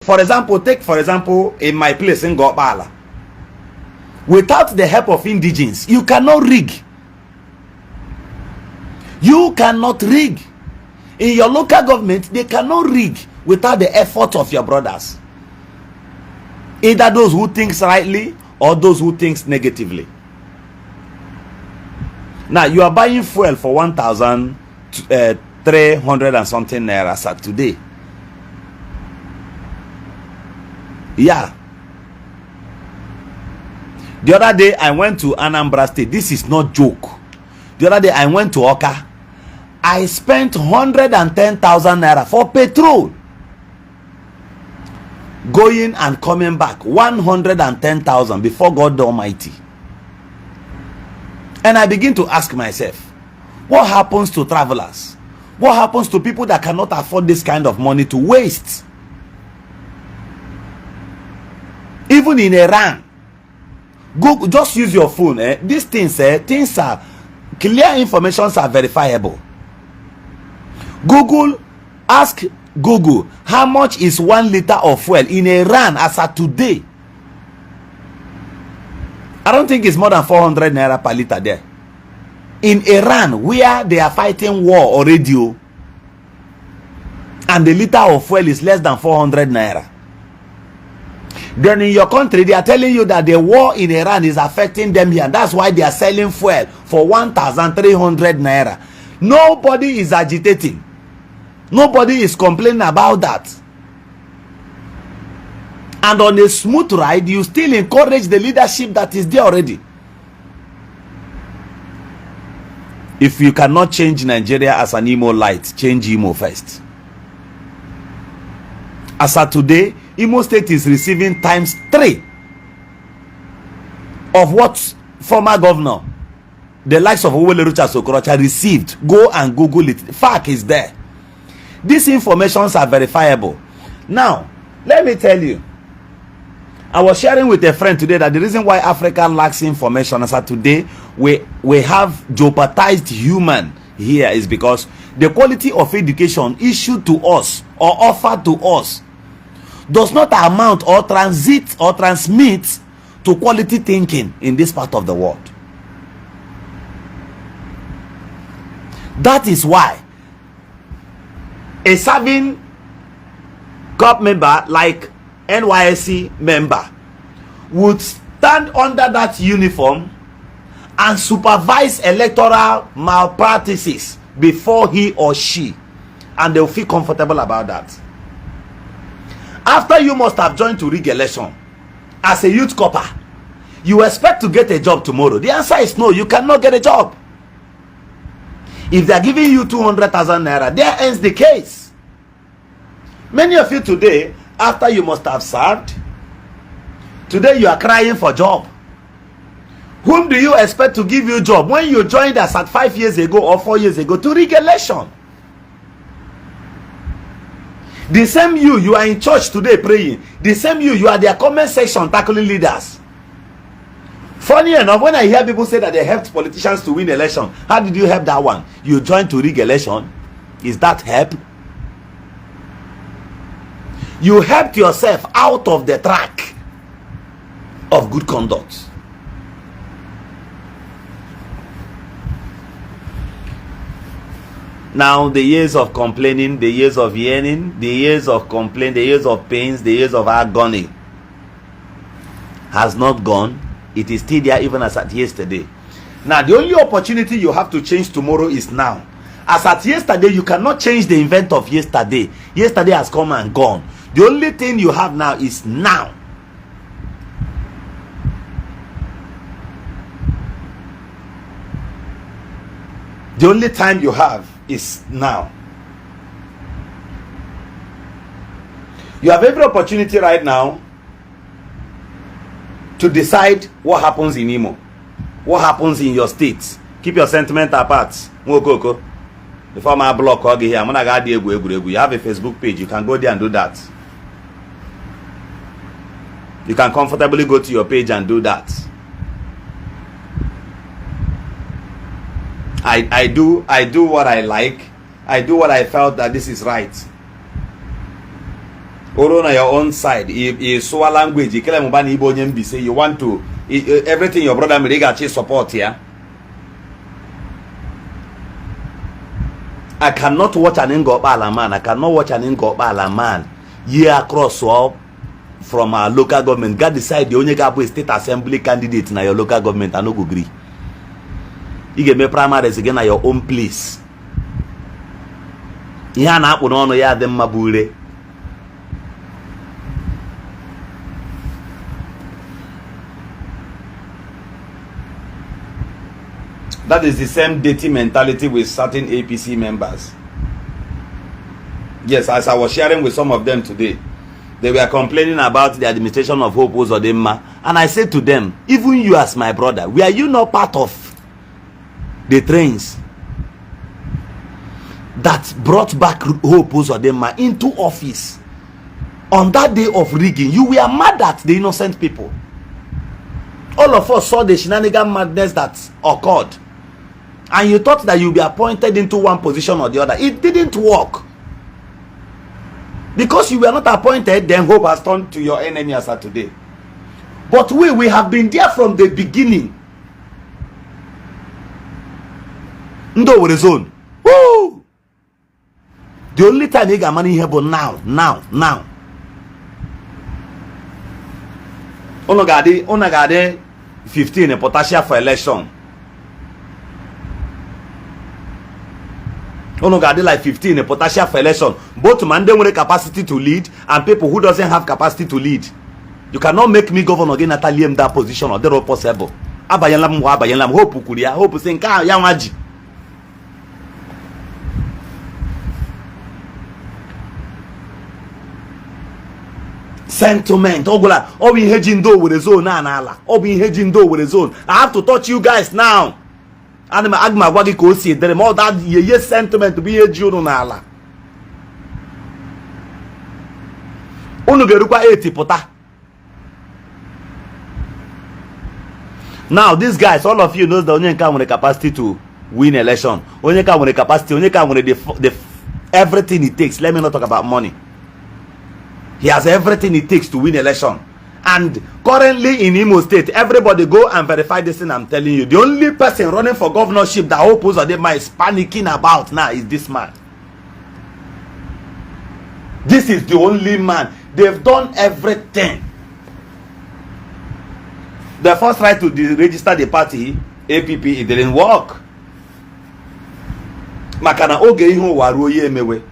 For example, in my place in Gopala, without the help of indigenes, you cannot rig. You cannot rig. In your local government, they cannot rig without the effort of your brothers. Either those who think rightly or those who think negatively. Now, you are buying fuel for 1,300 and something naira today. Yeah. The other day, I went to Anambra State. This is not joke. The other day, I went to Oka. I spent 110,000 naira for petrol. Going and coming back. 110,000 before God the Almighty. And I begin to ask myself, what happens to travelers? What happens to people that cannot afford this kind of money to waste? Even in Iran, go just use your phone. These things are clear, informations are verifiable. Ask Google, how much is 1 liter of fuel in Iran as of today? I don't think it's more than 400 naira per liter there. In Iran, where they are fighting war already, and the liter of fuel is less than 400 naira. Then in your country, they are telling you that the war in Iran is affecting them here. That's why they are selling fuel for 1,300 naira. Nobody is agitating. Nobody is complaining about that. And on a smooth ride, you still encourage the leadership that is there already. If you cannot change Nigeria as an Imo light, change Imo first. As of today, Imo State is receiving ×3 of what former governor, the likes of Owele Rucha Sokorocha, received. Go and Google it. Fact is there. These informations are verifiable. Now, let me tell you, I was sharing with a friend today that the reason why Africa lacks information as of today, we have jeopardized human here, is because the quality of education issued to us or offered to us does not amount or transmit to quality thinking in this part of the world. That is why a serving COP member like NYSC member would stand under that uniform and supervise electoral malpractices before he or she, and they'll feel comfortable about that. After you must have joined to rig election as a youth copper, you expect to get a job tomorrow. The answer is no, you cannot get a job. If they are giving you 200,000 naira, there ends the case. Many of you today, after you must have served, today you are crying for job. Whom do you expect to give you job when you joined us at 5 years ago or 4 years ago to rig election? The same you are in church today praying. The same you are their comment section tackling leaders. Funny enough, when I hear people say that they helped politicians to win election, how did you help that one? You joined to rig election. Is that help? You helped yourself out of the track of good conduct. Now, the years of complaining, the years of yearning, the years of complaint, the years of pains, the years of agony has not gone. It is still there even as at yesterday. Now, the only opportunity you have to change tomorrow is now. As at yesterday, you cannot change the event of yesterday. Yesterday has come and gone. The only thing you have now is now. The only time you have is now. You have every opportunity right now to decide what happens in Imo, what happens in your state. Keep your sentiment apart. Before my block here, I'm gonna go you have a Facebook page. You can go there and do that. You can comfortably go to your page and do that. I do what I like. I do what I felt that this is right. Or on your own side, if so language, you claim you want to everything your brother Mirigachi support here. I cannot watch an Ingobala man. I cannot watch an Ingobala man year across swap from our local government. God decide the only guy state assembly candidate in your local government. I no go agree. You get me primaries again at your own place. You na happen on ya them mabure. That is the same dirty mentality with certain APC members. Yes, as I was sharing with some of them today, they were complaining about the administration of Hope Uzodimma. And I said to them, even you as my brother, were you not part of the trains that brought back Hope Uzodimma into office? On that day of rigging, you were mad at the innocent people. All of us saw the shenanigan madness that occurred. And you thought that you'll be appointed into one position or the other. It didn't work. Because you were not appointed, then Hope has turned to your enemy as of today. But we have been there from the beginning. Ndo with zone. Woo! The only time you got money here, but now. Onagade 15 potential for election. Onogade like 15 a potential for election. Both man they want a capacity to lead and people who doesn't have capacity to lead. You cannot make me governor again at that position or they're all possible. Abayalam hope kuria hope saying ka yamaji. Sentiment ogola obi hedging do with a zone na ala obi hedging do with a zone. I have to touch you guys now. And my agma wagi ko si there more that ye sentiment to be a juru na ala. Unu gerukwa 80 pota. Now these guys, all of you knows that Onyeka have the capacity to win election. Onyeka have the capacity. Onyeka have the everything it takes. Let me not talk about money. He has everything it takes to win election. And currently in Imo State, everybody go and verify this thing I'm telling you. The only person running for governorship that Hope Uzodimma is panicking about now is this man. This is the only man. They've done everything. They first tried to register the party, APP, it didn't work. Makana oge ihu waru ye emewe.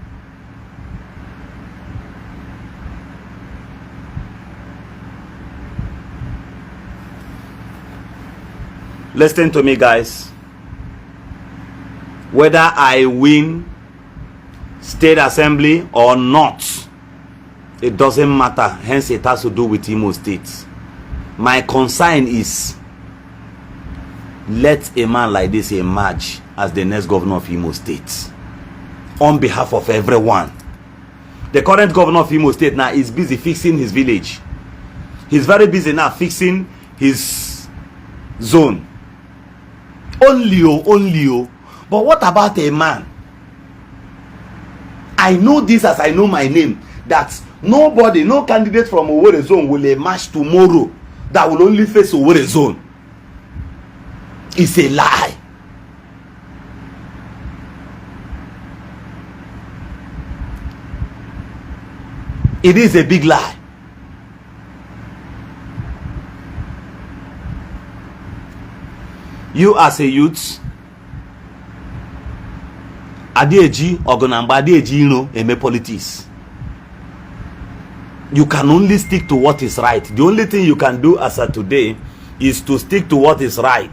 Listen to me, guys. Whether I win state assembly or not, it doesn't matter. Hence, it has to do with Imo State. My concern is, let a man like this emerge as the next governor of Imo State. On behalf of everyone. The current governor of Imo State now is busy fixing his village. He's very busy now fixing his zone. Only. But what about a man? I know this as I know my name. That nobody, no candidate from Owerri zone will emerge tomorrow that will only face Owerri zone. It's a lie. It is a big lie. You as a youth, Adeji Ogonamba Adeji eme politics. You can only stick to what is right. The only thing you can do as of today is to stick to what is right.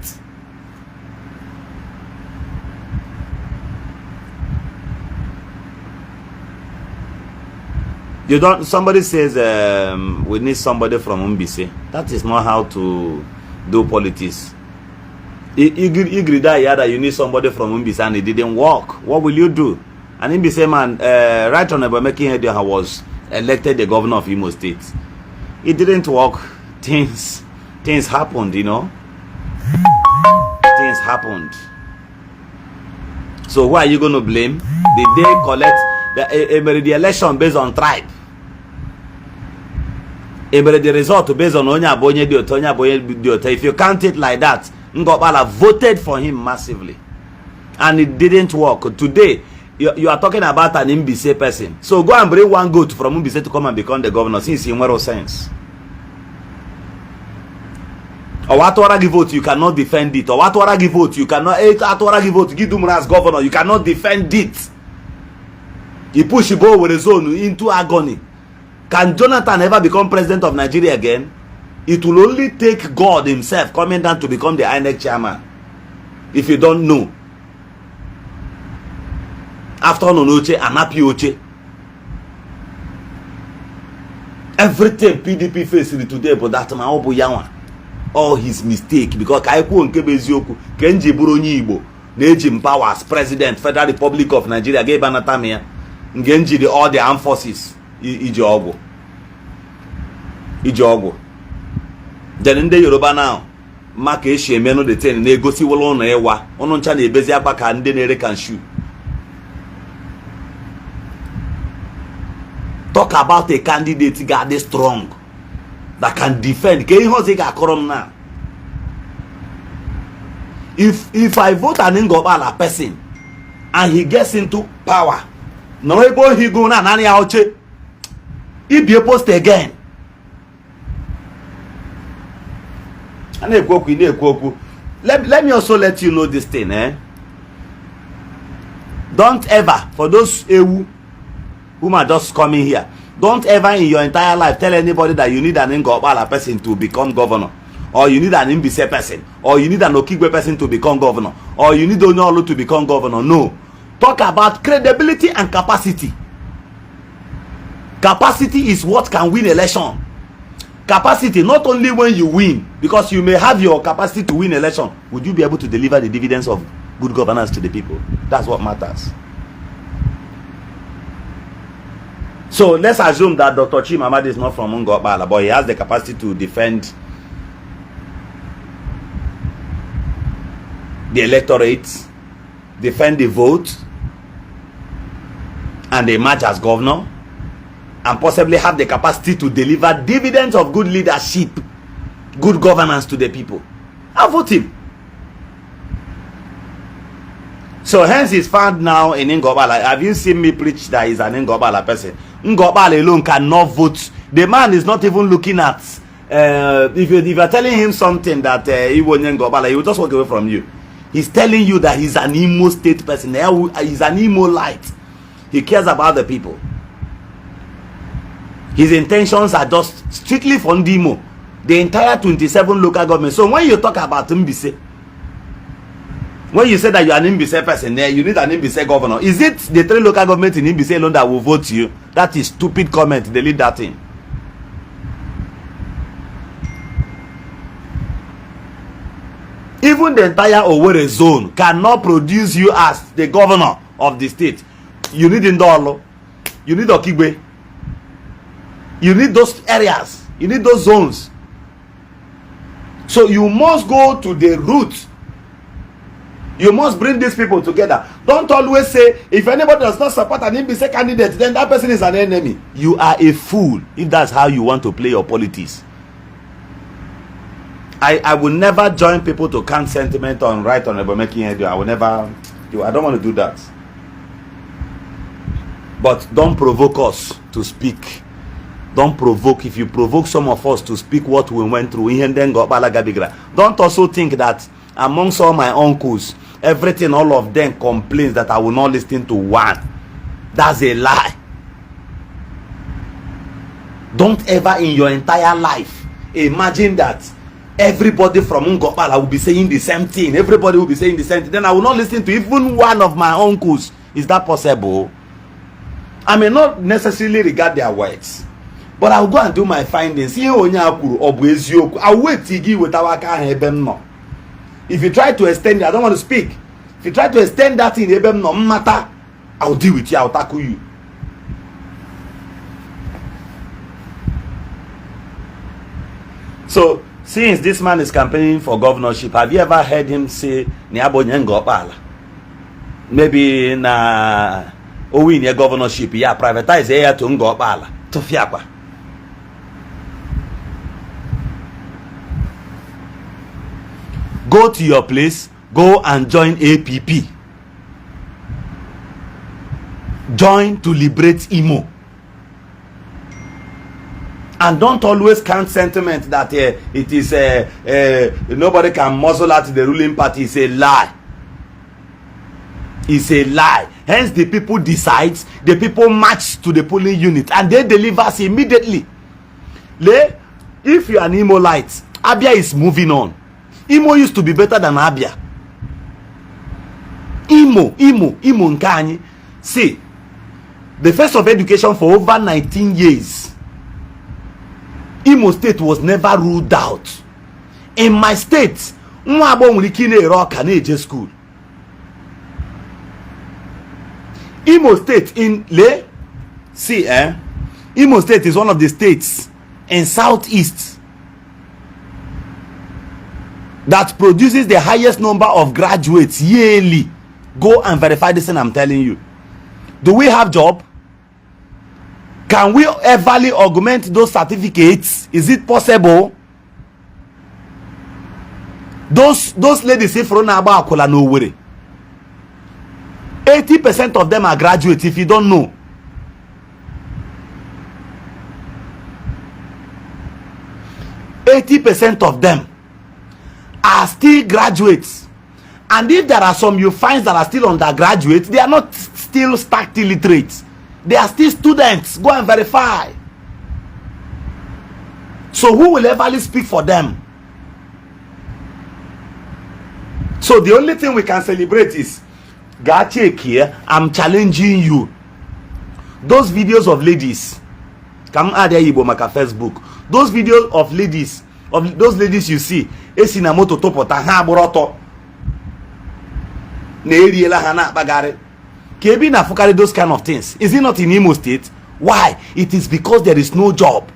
You don't. Somebody says we need somebody from Umbise. That is not how to do politics. You agree that you need somebody from Umbise and it didn't work. What will you do? And Umbise man, right on about making it, was elected the governor of Imo State. It didn't work. Things happened, you know. Things happened. So who are you going to blame? Did they collect the election based on tribe? But the result based on Onya Bonye Diota. If you count it like that, Ngopala voted for him massively. And it didn't work. Today, you are talking about an Mbise person. So go and bring one goat from Mbise to come and become the governor, since in moral sense. Or what Waragi vote, you cannot defend it. Or what Waragi vote, you cannot. Waragi vote, give Dumra as governor, you cannot defend it. He push Ibo with a zone into agony. Can Jonathan ever become president of Nigeria again? It will only take God himself coming down to become the INEC chairman. If you don't know. After Nonoche, Anapi Oche. Everything PDP facing today, but that man Obo Yawa. All his mistake. Because Kaiku and Eziokwu, Kenji Buronyi Igbo, Nejim Powers, President, Federal Republic of Nigeria, gave Anatamia, Ngenji, all the armed forces. Ijogo. Then in the Yoruba now, Mark Eshi Meno the 10 negosi wolo na ewa. Ono ncha na ebezi akpa ka ndị na-ere can shoe. Talk about a candidate that is strong, that can defend. Can you hear now? If I vote an Ngobala person and he gets into power, no able he go na nani auche. He be opposed again. Let me also let you know this thing, eh? Don't ever, for those who are just coming here, don't ever in your entire life tell anybody that you need an Ngobala person to become governor, or you need an Mbise person, or you need an Okigwe person to become governor, or you need Onyolo to become governor. No. Talk about credibility and capacity. Capacity is what can win election. Capacity, not only when you win, because you may have your capacity to win election. Would you be able to deliver the dividends of good governance to the people? That's what matters. So let's assume that Dr. Chimamadi is not from Ngobala, but he has the capacity to defend the electorate, defend the vote, and emerge as governor, and possibly have the capacity to deliver dividends of good leadership, good governance to the people. I'll vote him. So hence he's found now in Ngobala. Have you seen me preach that he's an Ngobala person? Ngobala alone cannot vote. The man is not even looking at, if you're telling him something that he won't Ngobala, he will just walk away from you. He's telling you that he's an Imo state person. He's an Imo light. He cares about the people. His intentions are just strictly for Ndimo. The entire 27 local governments. So when you talk about Mbise, when you say that you are an Mbise person, you need an Mbise governor. Is it the 3 local governments in Mbise alone that will vote you? That is stupid comment. Delete that thing. Even the entire Owerri zone cannot produce you as the governor of the state. You need Indolo. You need Okigwe. You need those areas. You need those zones. So you must go to the root. You must bring these people together. Don't always say, if anybody does not support an Mbise candidate, then that person is an enemy. You are a fool if that's how you want to play your politics. I will never join people to count sentiment on right on about making it. I will never do. I don't want to do that. But don't provoke us to speak. Don't provoke. If you provoke some of us to speak what we went through, don't also think that amongst all my uncles, everything, all of them complains that I will not listen to one. That's a lie. Don't ever in your entire life imagine that everybody from Ngobala will be saying the same thing. Everybody will be saying the same thing. Then I will not listen to even one of my uncles. Is that possible? I may not necessarily regard their words, but I'll go and do my findings. I'll wait to give with our car. If you try to extend it, I don't want to speak. If you try to extend that in Ebem no matter, I'll deal with you, I'll tackle you. So since this man is campaigning for governorship, have you ever heard him say maybe na win your governorship, yeah, privatize area to Ngobala to Fiakwa? go to your place, go and join APP. Join to liberate Imo. And don't always count sentiment that it is nobody can muzzle out the ruling party. It's a lie. It's a lie. Hence the people decide, the people march to the polling unit and they deliver immediately. If you are an Imolite, Abia is moving on. Imo used to be better than Abia. Imo Nkanyi. See, the face of education for over 19 years. Imo State was never ruled out. In my state, school. Imo State Imo State is one of the states in Southeast that produces the highest number of graduates yearly. Go and verify this thing I'm telling you. Do we have job? Can we everly augment those certificates? Is it possible? Those ladies say for Akola no worry. 80% of them are graduates if you don't know. %80 of them are still graduates. And if there are some you find that are still undergraduates, they are not still stark illiterate. They are still students. Go and verify. So who will ever speak for them? So the only thing we can celebrate is Gachek here. I'm challenging you. Those videos of ladies, come add Igbo maka Facebook. Those videos of ladies, those ladies you see, esina moto topota ha boroto. Na eriela ha na bagare. Kebi na fukari those kind of things. Is it not in Imo State? Why? It is because there is no job.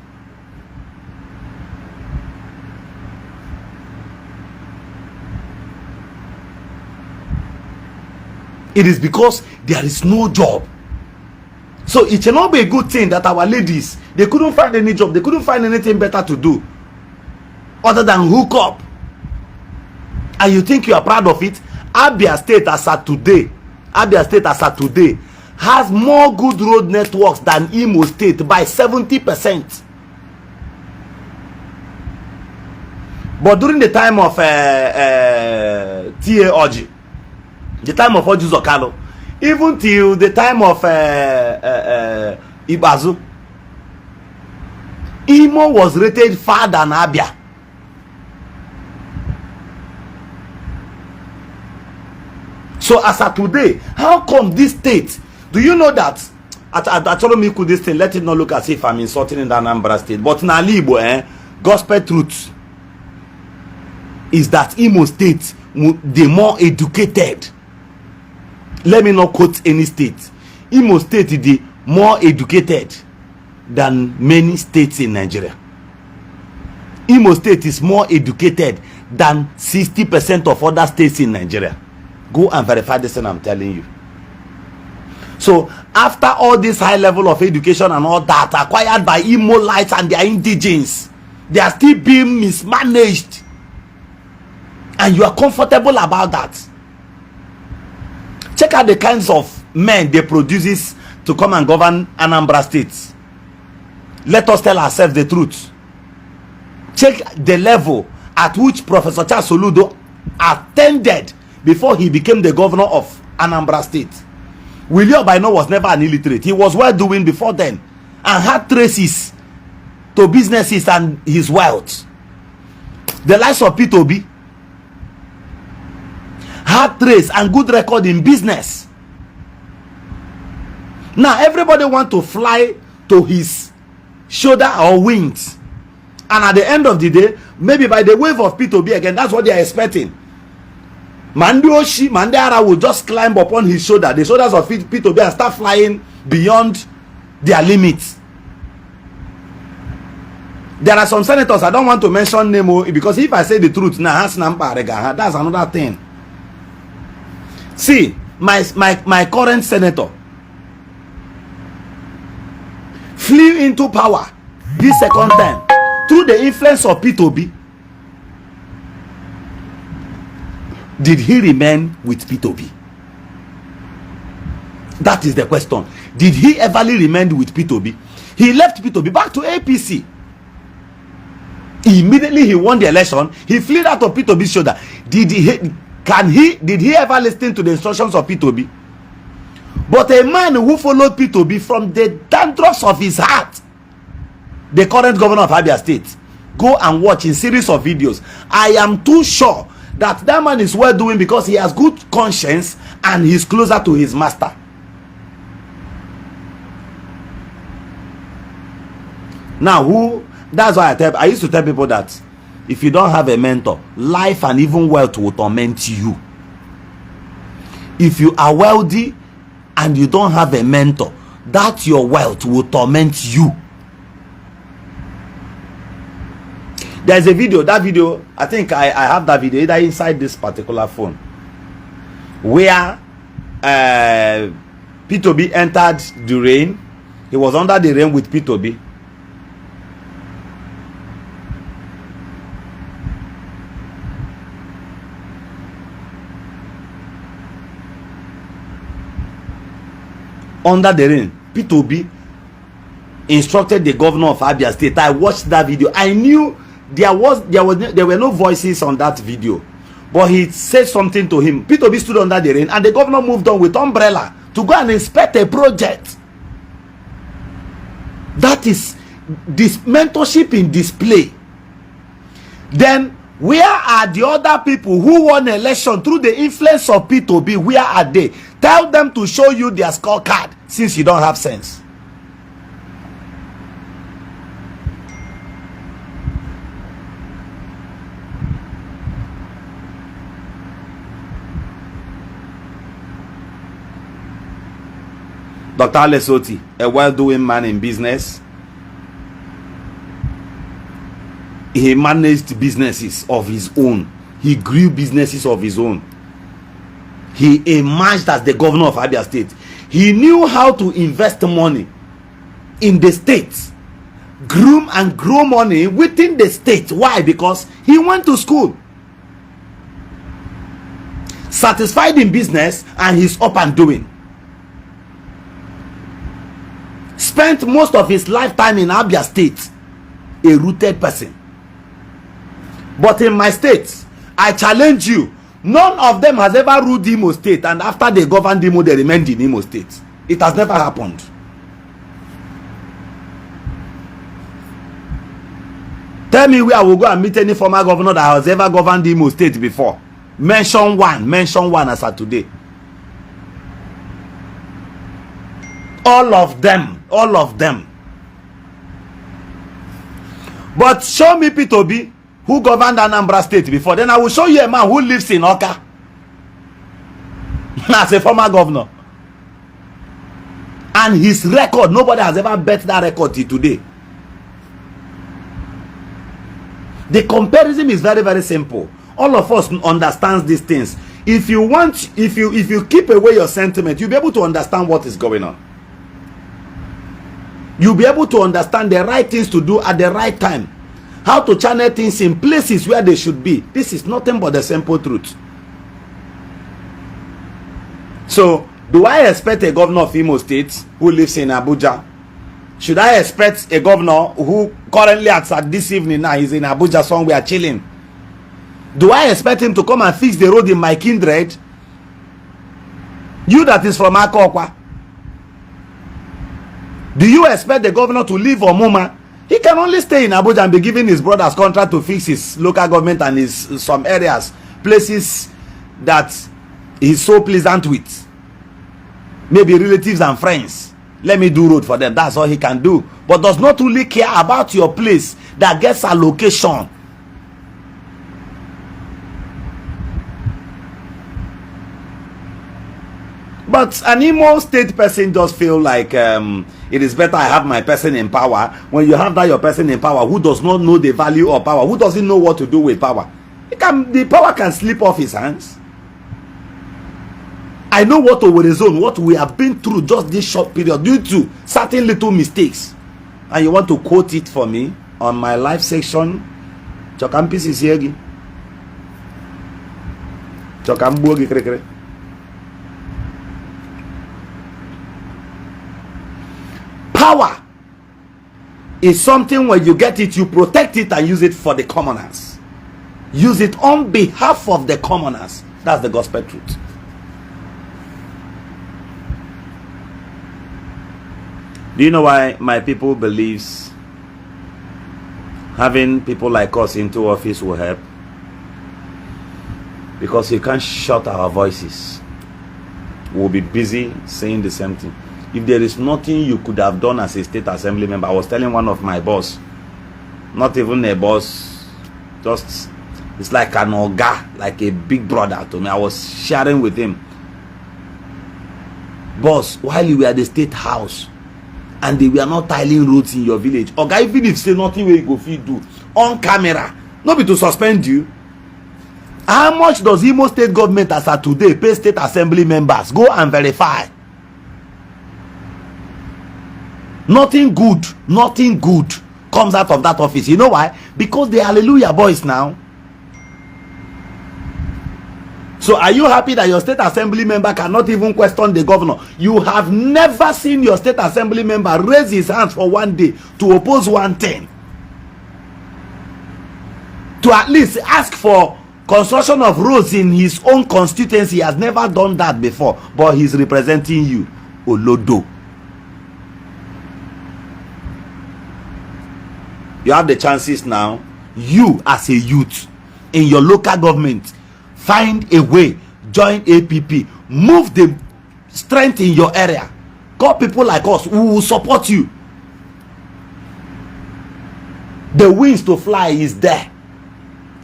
It is because there is no job. So it cannot be a good thing that our ladies, they couldn't find any job, they couldn't find anything better to do other than hook up. And you think you are proud of it? Abia State as at today, has more good road networks than Imo State by 70%. But during the time of T.A. Oji, the time of Oji Zokalo, even till the time of Ibazu, Imo was rated far than Abia. So as of today, how come this state? Do you know that? I told me could this thing, let it not look as if I'm insulting in the Anambra State. But in Alibo, gospel truth is that Imo State, the more educated. Let me not quote any state. Imo State is the more educated than many states in Nigeria. Imo State is more educated than 60% of other states in Nigeria. Go and verify this and I'm telling you. So after all this high level of education and all that acquired by Imolites and their indigenes, they are still being mismanaged. And you are comfortable about that. Check out the kinds of men they produce to come and govern Anambra State. Let us tell ourselves the truth. Check the level at which Professor Charles Soludo attended before he became the governor of Anambra State. Willie Obaino was never an illiterate. He was well doing before then and had traces to businesses and his wealth. The likes of Peter Obi had trace and good record in business. Now everybody want to fly to his shoulder or wings, and at the end of the day, maybe by the wave of Peter Obi again, that's what they are expecting. Mandara will just climb upon his shoulder, the shoulders of Peter Obi, and start flying beyond their limits. There are some senators, I don't want to mention name because if I say the truth now, that's another thing. See, my current senator flew into power this second time through the influence of Peter Obi. did he remain with P2B? That is the question. Did he ever remain with P2B? He left P2B back to APC. Immediately he won the election, he flew out of P2B's shoulder. Did he ever listen to the instructions of P2B? But a man who followed P2B from the dandruffs of his heart, the current governor of Abia State, go and watch a series of videos. I am too sure that that man is well doing because he has good conscience and he's closer to his master. Now, that's why I used to tell people that if you don't have a mentor, life and even wealth will torment you. If you are wealthy and you don't have a mentor, that your wealth will torment you. There's a video, that video, I think I have that video either inside this particular phone, where P2B entered the rain. He was under the rain with P2B. Under the rain, P2B instructed the governor of Abia State. I watched that video. I knew there were no voices on that video, but he said something to him. P2B stood under the rain and the governor moved on with umbrella to go and inspect a project. That is this mentorship in display. Then where are the other people who won election through the influence of P2B? Where are they? Tell them to show you their scorecard, since you don't have sense. Dr. Lesoti, a well-doing man in business, he managed businesses of his own. He grew businesses of his own. He emerged as the governor of Abia State. He knew how to invest money in the state, groom and grow money within the state. Why? Because he went to school, satisfied in business, and he's up and doing. Spent most of his lifetime in Abia State, a rooted person. But in my state, I challenge you, none of them has ever ruled Imo State, and after they governed Imo, they remained in Imo State. It has never happened. Tell me where I will go and meet any former governor that has ever governed Imo State before. Mention one as of today. All of them. But show me P2B who governed Anambra State before, then I will show you a man who lives in Oka as a former governor, and his record, nobody has ever bet that record till today. The comparison is very, very simple. All of us understands these things. If you keep away your sentiment, you'll be able to understand what is going on. You'll be able to understand the right things to do at the right time. How to channel things in places where they should be. This is nothing but the simple truth. So, do I expect a governor of Imo State who lives in Abuja? Should I expect a governor who currently at this evening now is in Abuja somewhere chilling? Do I expect him to come and fix the road in my kindred? You that is from Akokwa. Do you expect the governor to leave Omuma? He can only stay in Abuja and be giving his brother's contract to fix his local government and his some areas, places that he's so pleasant with. Maybe relatives and friends. Let me do road for them. That's all he can do. But does not really care about your place that gets allocation. But an Imo State person just feel like it is better I have my person in power. When you have that your person in power who does not know the value of power, who doesn't know what to do with power, the power can slip off his hands. I know what over zone, what we have been through just this short period due to certain little mistakes. And you want to quote it for me on my live section? Chokampis is here again. Power is something when you get it, you protect it and use it for the commoners. Use it on behalf of the commoners. That's the gospel truth. Do you know why my people believes having people like us into office will help? Because you can't shut our voices. We'll be busy saying the same thing. If there is nothing you could have done as a state assembly member, I was telling one of my boss, not even a boss, just it's like an oga, like a big brother to me. I was sharing with him, boss, while you were at the state house and they were not tiling roads in your village, oga, even if say nothing wey you go fit do on camera, no be to suspend you. How much does Imo state government as of today pay state assembly members? Go and verify. Nothing good comes out of that office. You know why? Because they hallelujah boys now. So are you happy that your state assembly member cannot even question the governor? You have never seen your state assembly member raise his hands for one day to oppose one thing, to at least ask for construction of roads in his own constituency. He has never done that before, but he's representing you. Olodo. You have the chances now. You as a youth in your local government, find a way, join APP, move the strength in your area. Call people like us who will support you. The wings to fly is there.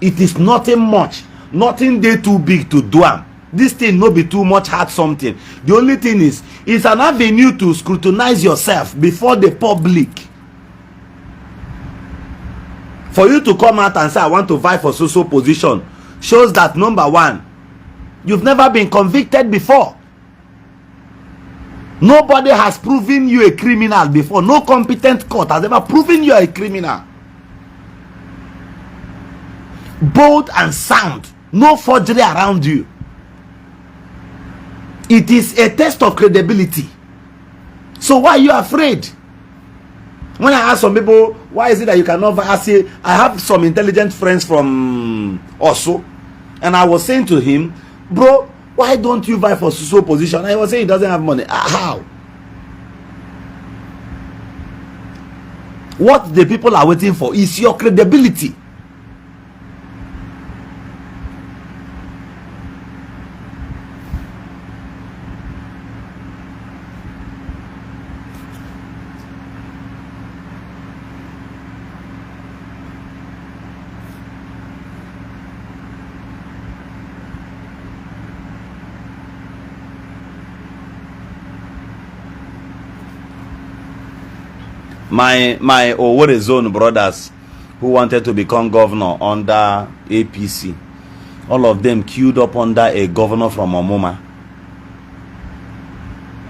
It is nothing much, nothing dey too big to do am. This thing no be too much hard something. The only thing is, it's an avenue to scrutinize yourself before the public. For you to come out and say I want to vie for so position shows that, number one, you've never been convicted before. Nobody has proven you a criminal before. No competent court has ever proven you are a criminal. Bold and sound, no forgery around you. It is a test of credibility. So why are you afraid? When I ask some people, why is it that you cannot, I say, I have some intelligent friends from Osu, and I was saying to him, bro, why don't you vie for so position? I was saying he doesn't have money. How? What the people are waiting for is your credibility. My Owerri zone brothers who wanted to become governor under APC, all of them queued up under a governor from Omoma,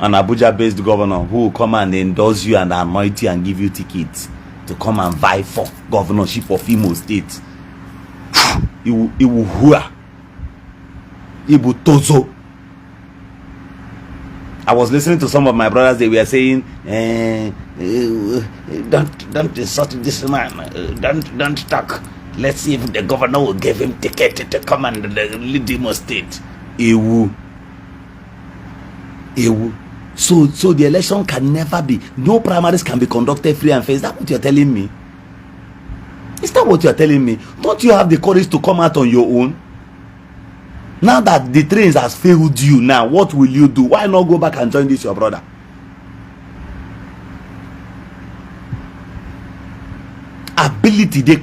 an Abuja based governor who will come and endorse you and anoint you and give you tickets to come and vie for governorship of Imo State. Iwu hua, Ibu tozo. I was listening to some of my brothers. They were saying, don't insult this man. Don't talk. Let's see if the governor will give him ticket to come and lead Imo State. Ewu. So the election can never be. No primaries can be conducted free and fair. Is that what you're telling me? Is that what you're telling me? Don't you have the courage to come out on your own? Now that the trains has failed you, now what will you do? Why not go back and join this your brother? Ability, the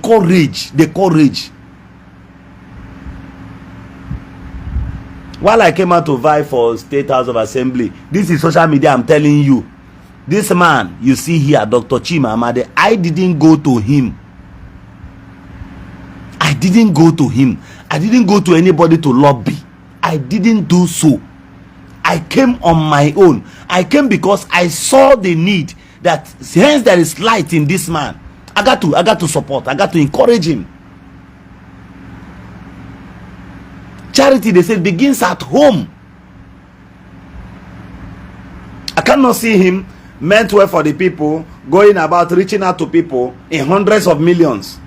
courage. While I came out to vie for State House of Assembly, this is social media, I'm telling you. This man you see here, Dr. Chima Amade, I didn't go to him. I didn't go to anybody to lobby. I didn't do so. I came on my own. I came because I saw the need, that hence there is light in this man. I got to support. I got to encourage him. Charity, they say, begins at home. I cannot see him meant well for the people, going about reaching out to people in hundreds of millions.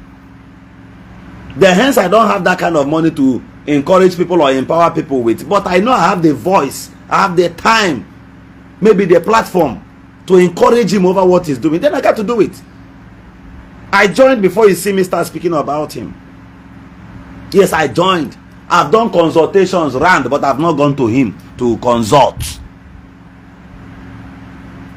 Then hence I don't have that kind of money to encourage people or empower people with. But I know I have the voice, I have the time, maybe the platform to encourage him over what he's doing. Then I got to do it. I joined before you see me start speaking about him. Yes, I joined. I've done consultations round, but I've not gone to him to consult.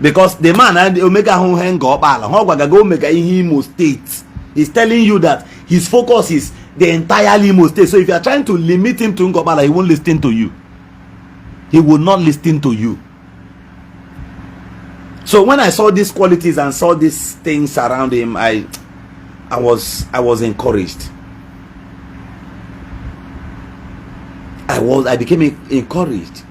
Because the man and the Omega hang up go Omega in Imo State. He's telling you that his focus is the entire Imo State. So if you are trying to limit him to Ngobala, he won't listen to you. He will not listen to you. So when I saw these qualities and saw these things around him, I was encouraged. I became encouraged.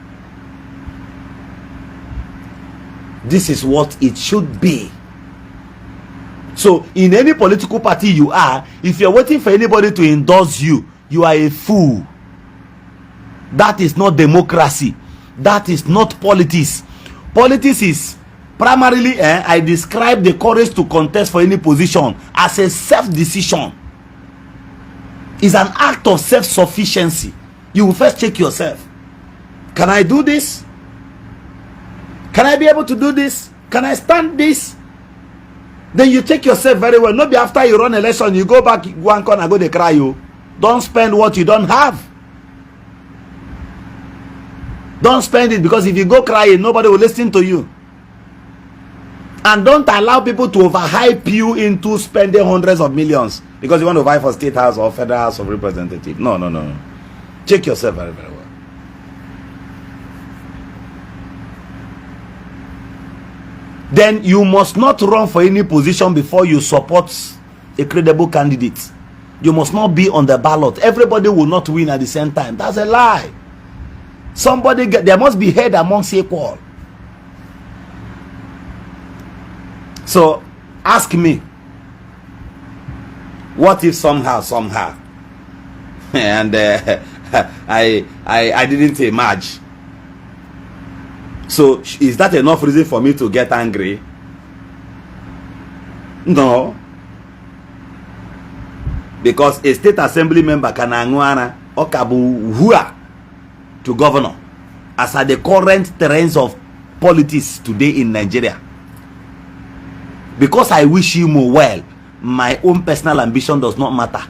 This is what it should be. So in any political party you are, if you're waiting for anybody to endorse you, you are a fool. That is not democracy. That is not politics. Politics is primarily, I describe the courage to contest for any position as a self-decision. It's an act of self-sufficiency. You will first check yourself. Can I do this? Can I be able to do this? Can I stand this? Then you take yourself very well. Not be after you run election, you go back one corner, go they cry you. Don't spend what you don't have. Don't spend it, because if you go crying, nobody will listen to you. And don't allow people to overhype you into spending hundreds of millions because you want to vie for State House or Federal House of Representatives. No. Check yourself very, very well. Then you must not run for any position before you support a credible candidate. You must not be on the ballot. Everybody will not win at the same time. That's a lie. There must be head amongst equal. So ask me, what if somehow and I didn't emerge? So is that enough reason for me to get angry? No. Because a state assembly member can anguana okabu hua to governor as are the current trends of politics today in Nigeria. Because I wish you more well, my own personal ambition does not matter.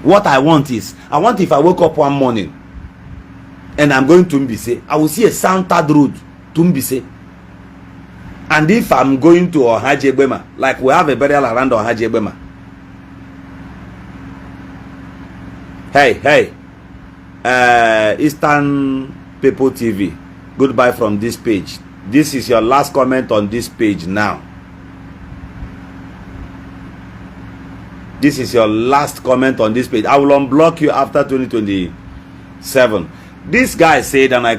What I want is, if I wake up one morning and I'm going to Mbise, I will see a sound-third road to Mbise. And if I'm going to Ohaji Egbema, like we have a burial around Ohaji Egbema. Hey, Eastern People TV, goodbye from this page. This is your last comment on this page now. This is your last comment on this page. I will unblock you after 2027. This guy said, and I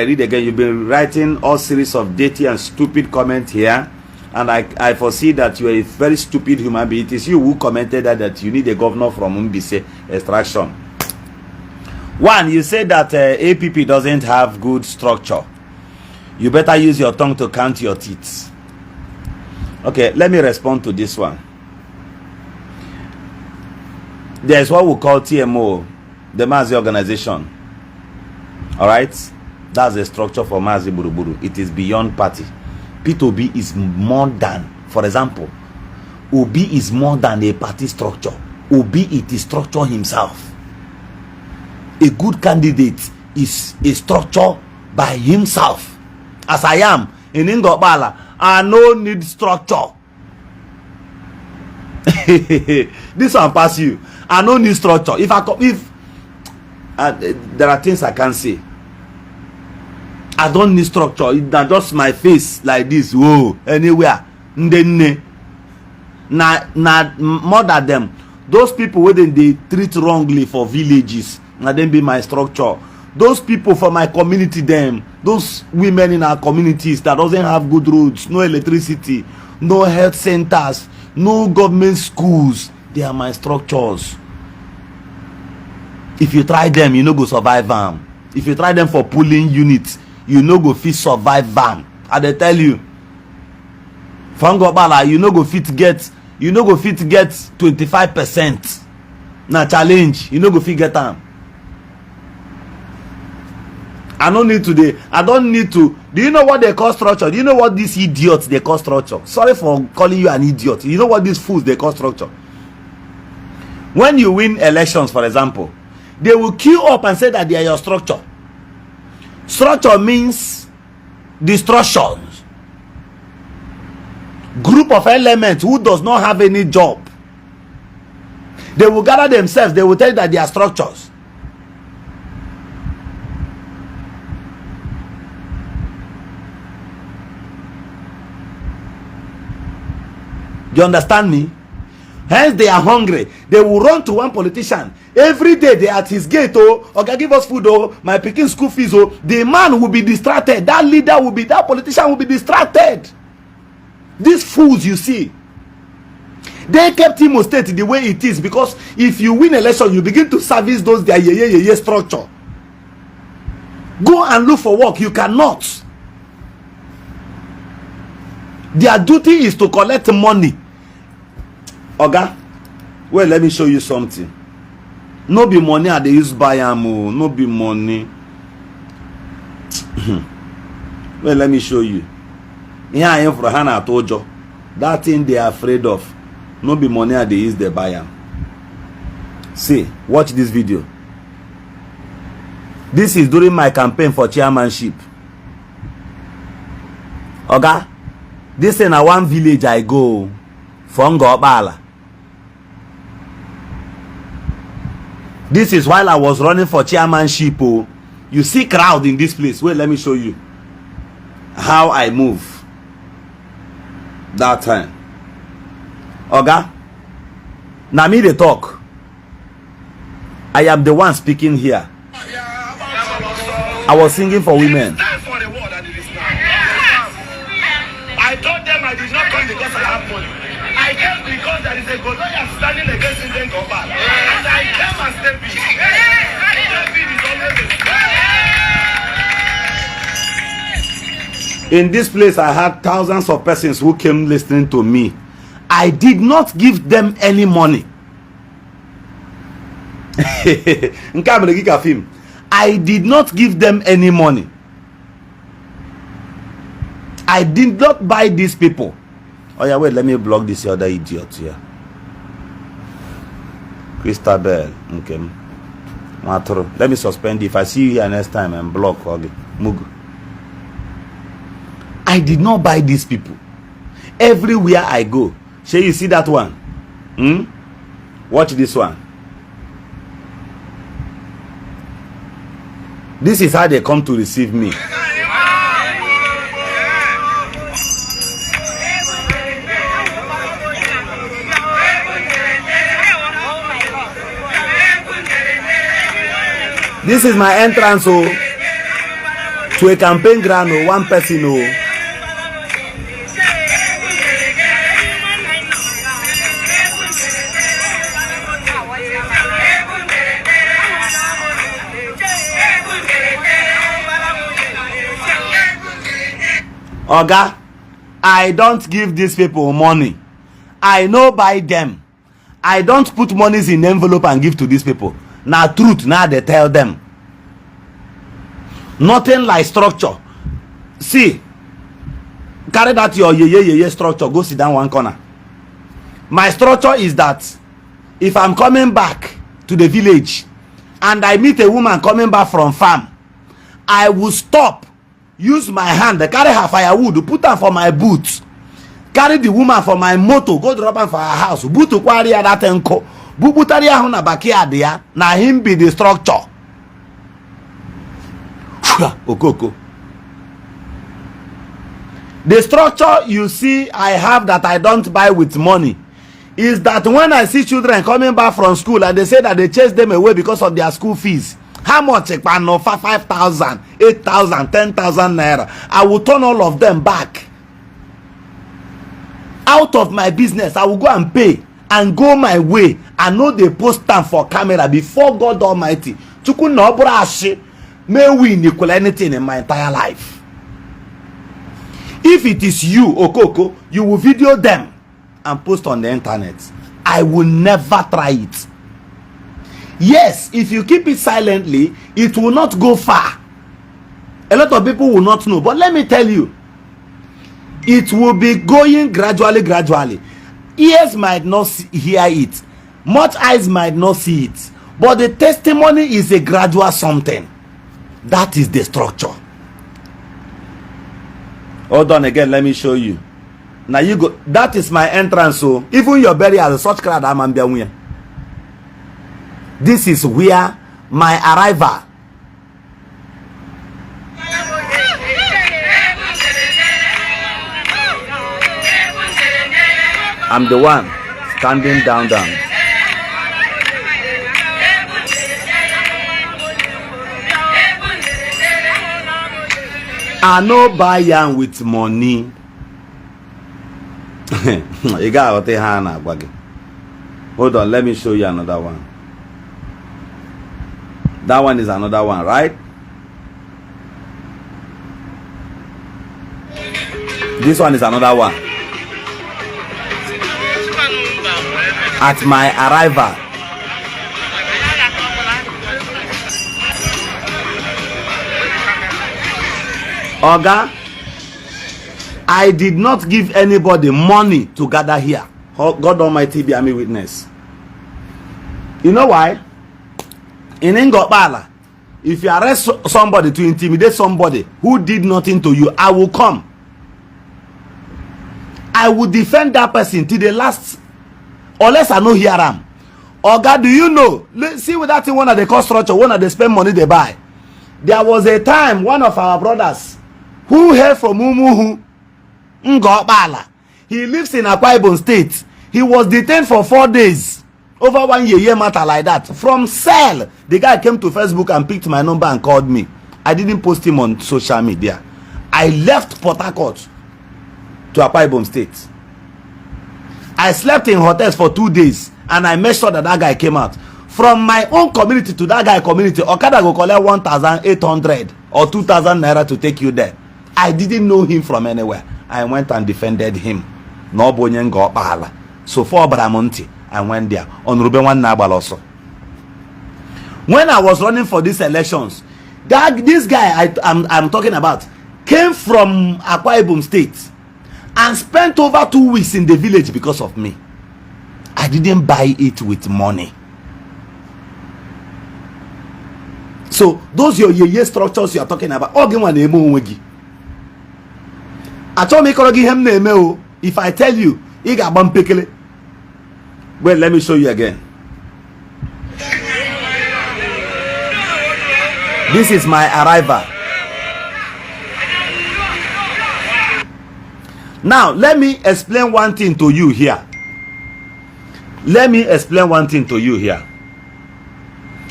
read again, you've been writing all series of dirty and stupid comments here. And I foresee that you are a very stupid human being. It is you who commented that you need a governor from Mbise extraction. One, you said that APP doesn't have good structure. You better use your tongue to count your teeth. Okay, let me respond to this one. There's what we call TMO, the Mazi organization. Alright? That's the structure for Mazi Buruburu. It is beyond party. P2B is more than, for example, Obi is more than a party structure. Obi it is structure himself. A good candidate is a structure by himself. As I am in Ngobala, I no need structure. This one pass you. I no need structure. If there are things I can't say. I don't need structure. It's just my face like this. Whoa, anywhere. Na more than them. Those people where they treat wrongly for villages, na them be my structure. Those people for my community, them, those women in our communities that doesn't have good roads, no electricity, no health centers, no government schools, they are my structures. If you try them, you no go survive them. If you try them for pulling units, you no go fit survive them. I dey tell you. Fangobala, you no go fit get 25%. Na challenge, you no go fit get them. I don't need to. Do you know what they call structure? Do you know what these idiots they call structure? Sorry for calling you an idiot. You know what these fools they call structure? When you win elections, for example, they will queue up and say that they are your structure. Structure means destructions. Group of elements who does not have any job. They will gather themselves. They will tell you that they are structures. You understand me? Hence they are hungry. They will run to one politician. Every day they at his gate. Oh, okay, give us food. Oh, my picking school fees. Oh, the man will be distracted. That leader will be, that politician will be distracted. These fools, you see, they kept Imo State the way it is, because if you win election, you begin to service those their structure. Go and look for work. You cannot. Their duty is to collect money. Oga, well, let me show you something. No be money I dey use buy am o. No be money. Well, let me show you. Here I am for Hana Tojo. That thing they are afraid of. No be money I dey use the buy am. See, watch this video. This is during my campaign for chairmanship. Oga, this is na one village I go for Ngobala. This is while I was running for chairmanship. Oh, you see crowd in this place. Wait, let me show you how I move that time. Oga, now me they talk. I am the one speaking here. I was singing for women. I told them I did not come because I have money. I came because there is a Goliath standing against Indian government. And I came and stayed with you. In this place, I had thousands of persons who came listening to me. I did not give them any money. I did not give them any money. I did not buy these people. Oh yeah, wait, let me block this other idiot here. Christabel, okay. Let me suspend. If I see you here next time and block, okay. Mugu. I did not buy these people. Everywhere I go. Shall you see that one? Watch this one. This is how they come to receive me. This is my entrance to a campaign ground. One person. Oga, I don't give these people money. I know buy them. I don't put monies in envelope and give to these people. Now truth, now they tell them. Nothing like structure. See, carry that your structure, go sit down one corner. My structure is that if I'm coming back to the village and I meet a woman coming back from farm, I will stop, use my hand, carry her firewood, put her for my boots, carry the woman for my motor, go drop her for her house, boot to quarry that enko. Bubutaria huna backyard ya na him be the structure. Okoko. The structure you see I have that I don't buy with money is that when I see children coming back from school and they say that they chase them away because of their school fees. How much? 5,000, 8,000, 10,000 naira. I will turn all of them back. Out of my business, I will go and pay and go my way, I know they post time for camera before God Almighty. Chukwu no brashi may win equal anything in my entire life. If it is you, Okoko, you will video them and post on the internet. I will never try it. Yes, if you keep it silently, it will not go far. A lot of people will not know. But let me tell you, it will be going gradually. Ears might not hear it. Much eyes might not see it. But the testimony is a gradual something. That is the structure. Hold on again, let me show you. Now you go. That is my entrance. So even your burial as such crowd, I'm. This is where my arrival. I'm the one standing down. I no buy yam with money. You got a hand. Hold on, let me show you another one. That one is another one, right? This one is another one. At my arrival. Oga, I did not give anybody money to gather here. God Almighty be me witness. You know why? In Ngopala, if you arrest somebody to intimidate somebody who did nothing to you, I will come. I will defend that person till the last, unless I know hear him. Oga, do you know? See with that thing, one of the cost structure, one of the spend money they buy. There was a time one of our brothers who hailed from Umuhu, Ngopala. He lives in Akwa Ibom State. He was detained for 4 days. Over 1 year matter like that. From cell, the guy came to Facebook and picked my number and called me. I didn't post him on social media. I left Port Harcourt to Akwa Ibom State. I slept in hotels for 2 days and I made sure that guy came out. From my own community to that guy community, Okada go collect 1,800 or 2,000 naira to take you there. I didn't know him from anywhere. I went and defended him. No bonyengo opala. So for Bramonti, I went there on Ruben Nabal also. When I was running for these elections, this guy I'm talking about came from Akwa Ibom State and spent over 2 weeks in the village because of me. I didn't buy it with money. So those your structures you are talking about, if I tell you, well, let me show you again. This is my arrival. Now, let me explain one thing to you here.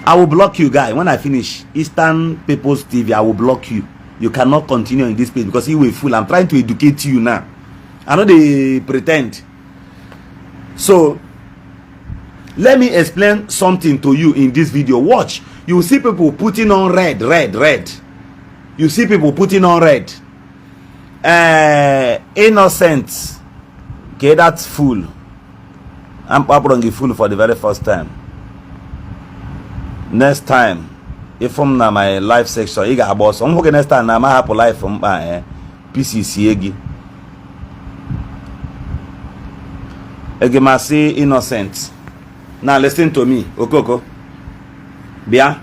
I will block you, guy. When I finish Eastern People's TV, I will block you. You cannot continue in this page because you will fool. I'm trying to educate you now. I know they pretend. So, let me explain something to you in this video. Watch. You see people putting on red. You see people putting on red. Innocent. Okay, that's fool. I'm probably fool for the very first time. Next time, if I'm na my live section, you got boss. I'm next time na my happy life from PCC egi. Egemasi innocent. Now listen to me, Okoko. Bia.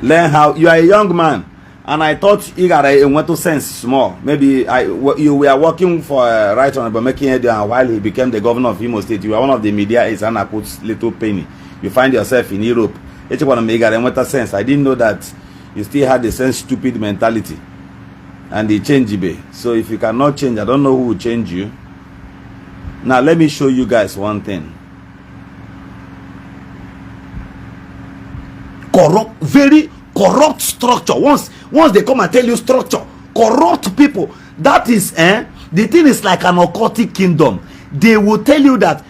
Learn how you are a young man, and I thought you got a want to sense small. Maybe you were working for Right Honorable making it while he became the governor of Imo State. You were one of the media is and I put little penny. You find yourself in Europe. Each one of me got a what sense. I didn't know that you still had the same stupid mentality, and they change you. So if you cannot change, I don't know who will change you. Now let me show you guys one thing. Corrupt, very corrupt structure. Once they come and tell you structure, corrupt people. That is, the thing is like an occultic kingdom. They will tell you that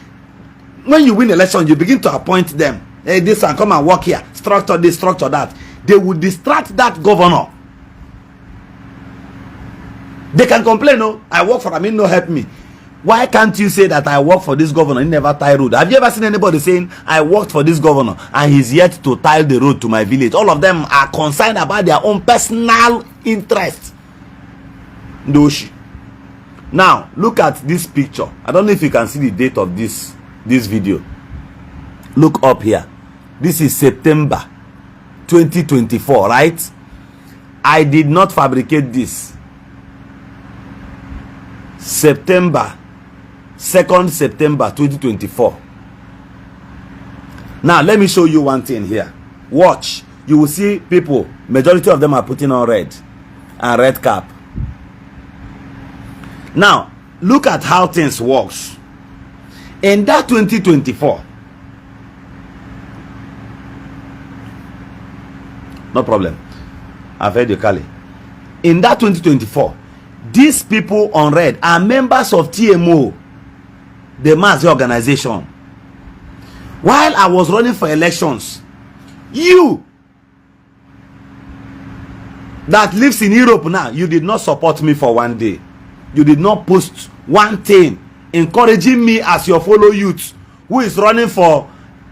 when you win election, you begin to appoint them. Hey, this one come and work here, structure this, structure that. They will distract that governor. They can complain, no, I work for him, no help me. Why can't you say that I work for this governor, he never tie road? Have you ever seen anybody saying I worked for this governor and he's yet to tile the road to my village? All of them are concerned about their own personal interest. Ndoshi. Now look at this picture. I don't know if you can see the date of this video. Look up here. This is September 2024, right? I did not fabricate this. September 2nd September 2024. Now let me show you one thing here. Watch. You will see people, majority of them are putting on red and red cap. Now look at how things works. In that 2024, no problem, I've heard you, Kali. In that 2024, these people on red are members of TMO, the mass organization. While I was running for elections, you that lives in Europe now, you did not support me for one day. You did not post one thing encouraging me as your fellow youth who is running for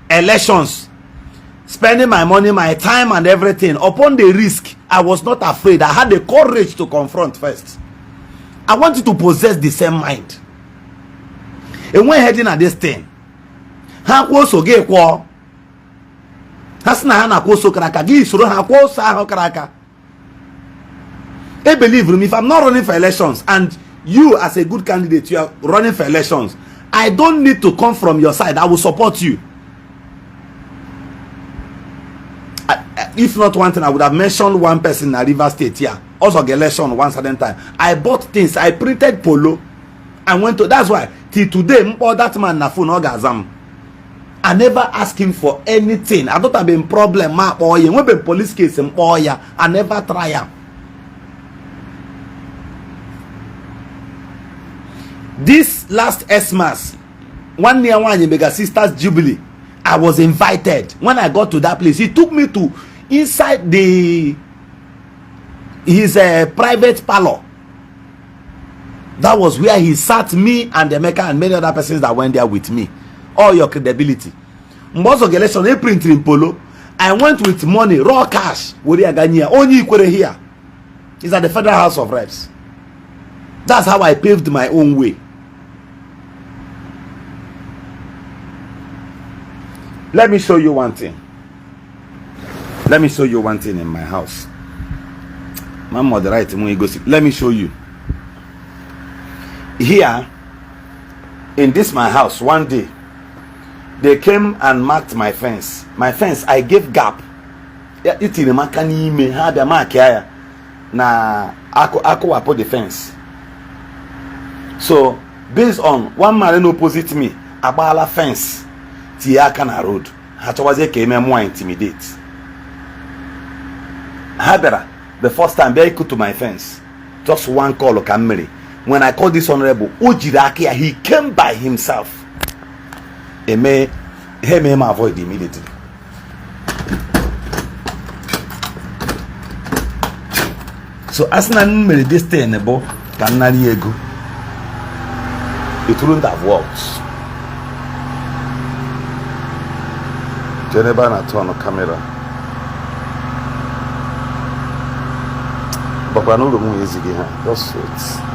elections, spending my money, my time and everything upon the risk. I was not afraid. I had the courage to confront first. I want you to possess the same mind. And when heading at this thing, ha so ge kwa hasna ha na so kraka gi soro ha sa ha kraka. Hey, believe me, if I'm not running for elections and you as a good candidate, you are running for elections, I don't need to come from your side. I will support you. If not one thing, I would have mentioned one person in River State here. Also get election one certain time. I bought things. I printed polo. I went to. That's why till today, that man na phone orgasm. I never asked him for anything. I don't have been problem. When be police case, I never try him. This last Xmas, 1 year one Mega Sisters Jubilee, I was invited. When I got to that place, he took me to inside his private parlor. That was where he sat, me and Emeka and many other persons that went there with me. All your credibility. Most of the election, they print in polo. I went with money, raw cash. Only equal here. It's at the Federal House of Reps. That's how I paved my own way. Let me show you one thing. Let me show you one thing in my house. My mother, right? Let me show you. Here, in this my house, one day, they came and marked my fence. My fence, I gave gap. It in the makani me had a mark here. Na ako upon the fence. So, based on one man opposite me, abala fence. Tiakana road. Hachawaze came and more intimidate. Habera, the first time they could to my fence. Just one call of Camry. When I called this honorable Ujirakia, he came by himself. He may avoid immediately. So as nan made this thing about Canary ego, it wouldn't have worked. Jeneba na turn on camera. But I know the moon is again. Just wait.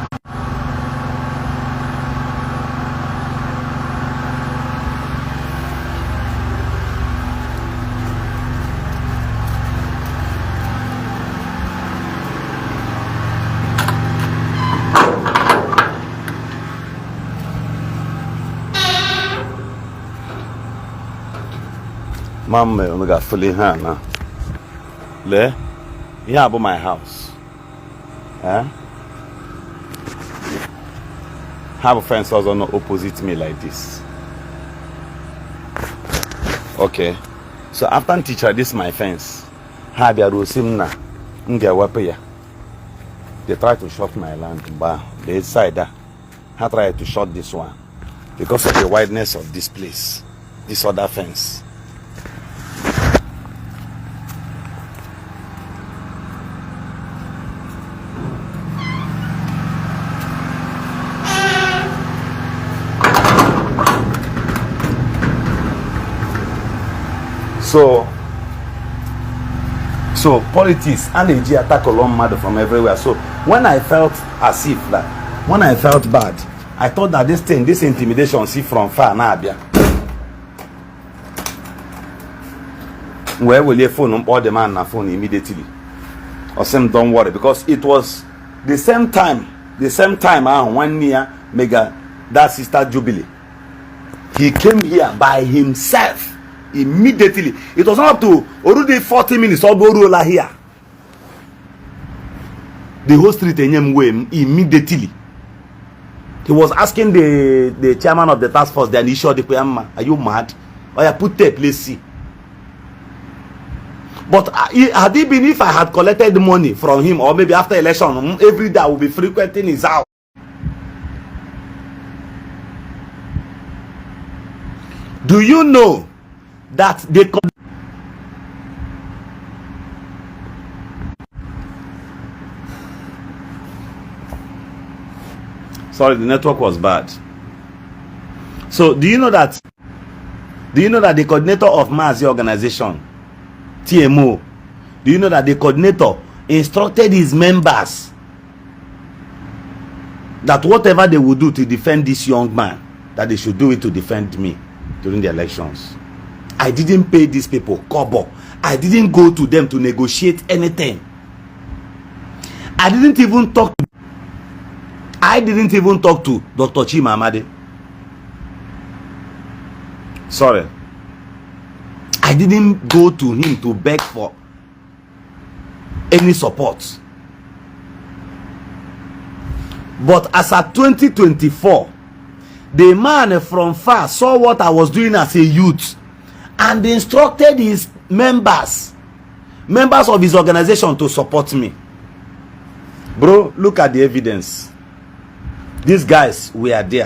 Mom, I got fully hand now. Le, yeah, about my house. Have a fence also not opposite me like this. Okay. So after teacher, this is my fence. Have your rosimna. They try to short my land, but the side I try to short this one because of the wideness of this place. this other fence. So politics and AG attack along mad from everywhere. So when I felt as if that, when I felt bad, I thought that this intimidation, see from far Nabia. Where will your phone or the man na phone immediately? Or some don't worry, because it was the same time one year mega that sister Jubilee. He came here by himself. Immediately, it was not up to already 40 minutes or go roller here. The whole street immediately. He was asking the chairman of the task force, the initial, are you mad? Or you put tape, let's see. But had it been if I had collected money from him, or maybe after election, every day I will be frequenting his house. Do you know that they could? Sorry, the network was bad. So do you know that the coordinator of Mazi organization, TMO, do you know that the coordinator instructed his members that whatever they would do to defend this young man, that they should do it to defend me during the elections? I didn't pay these people kobo. I didn't go to them to negotiate anything. I didn't even talk to Dr. Chima Amadi. Sorry. I didn't go to him to beg for any support. But as at 2024, the man from far saw what I was doing as a youth and instructed his members of his organization to support me. Bro, look at the evidence. These guys were there.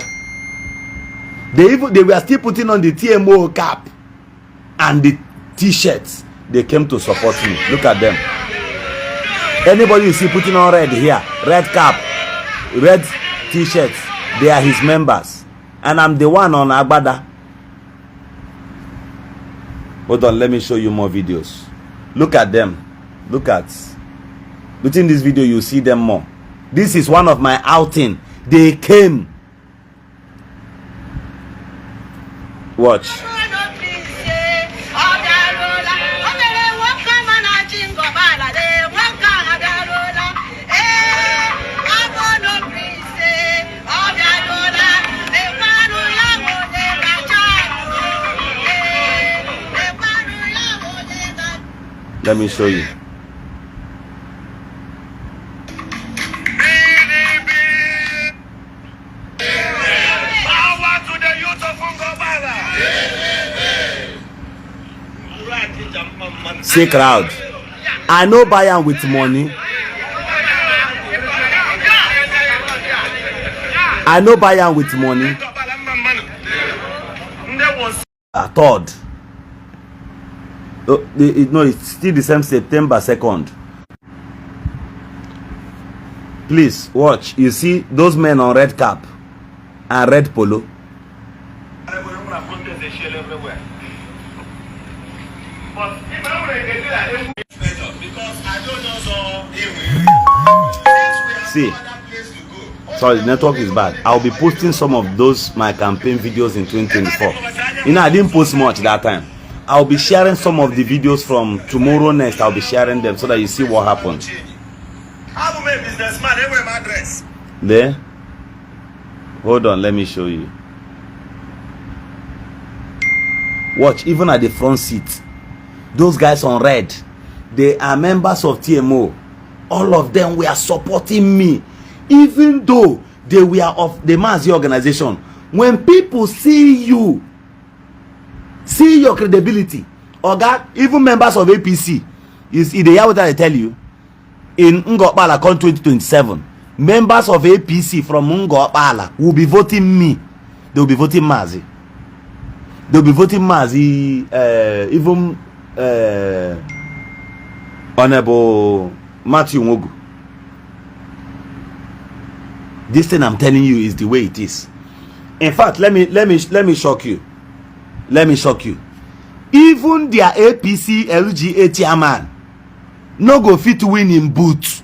They were still putting on the TMO cap and the t-shirts. They came to support me. Look at them. Anybody you see putting on red here, red cap, red t-shirts, they are his members. And I'm the one on Agbada. Hold on, let me show you more videos. Look at them. Look at. Within this video, you see them more. This is one of my outing. They came. Watch. Let me show you. See crowd. I know buy am with money. I know buy am with money. A third. No, it's still the same September 2nd. Please watch. You see those men on red cap and red polo. See, sorry, the network is bad. I'll be posting some of those my campaign videos in 2024. You know, I didn't post much that time. I'll be sharing some of the videos from tomorrow next. I'll be sharing them so that you see what happened. There. Hold on, let me show you. Watch, even at the front seat, those guys on red, they are members of TMO. All of them were supporting me, even though they were of the Mazi organization. When people see you, see your credibility, Oga, even members of APC, is in the year what I tell you, in Ngopala con 2027, members of APC from Ngopala will be voting me. They will be voting Mazi. they'll be voting Mazi, even Honorable Matthew Ngogu. This thing I'm telling you is the way it is. In fact, let me shock you. Let me shock you. Even their APC LGA chairman no go fit to win in booth.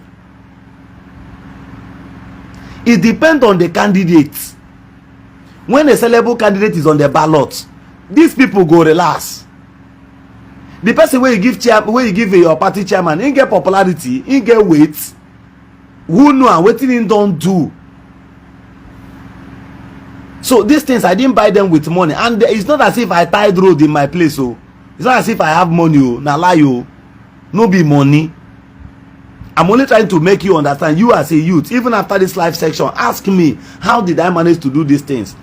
It depends on the candidate. When a sellable candidate is on the ballot, these people go relax. The person where you give your party chairman, he get popularity, he get weight. Who know and what he don't do. So these things, I didn't buy them with money, and it's not as if I tied road in my place. So it's not as if I have money. Na lie you, no be money. I'm only trying to make you understand. You as a youth, even after this live section, ask me how did I manage to do these things.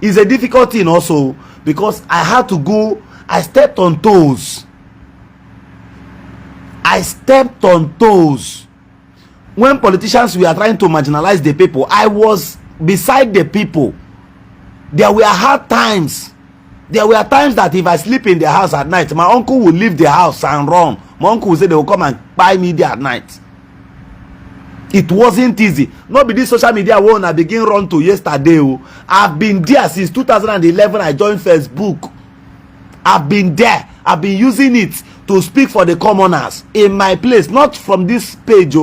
It's a difficult thing also because I had to go. I stepped on toes. I stepped on toes. When politicians were trying to marginalize the people, I was beside the people. There were hard times. There were times that if I sleep in the house at night, my uncle would leave the house and run. My uncle would say they will come and buy me there at night. It wasn't easy. Not be this social media one I begin run to yesterday. I've been there since 2011. I joined Facebook. I've been there. I've been using it to speak for the commoners in my place, not from this page,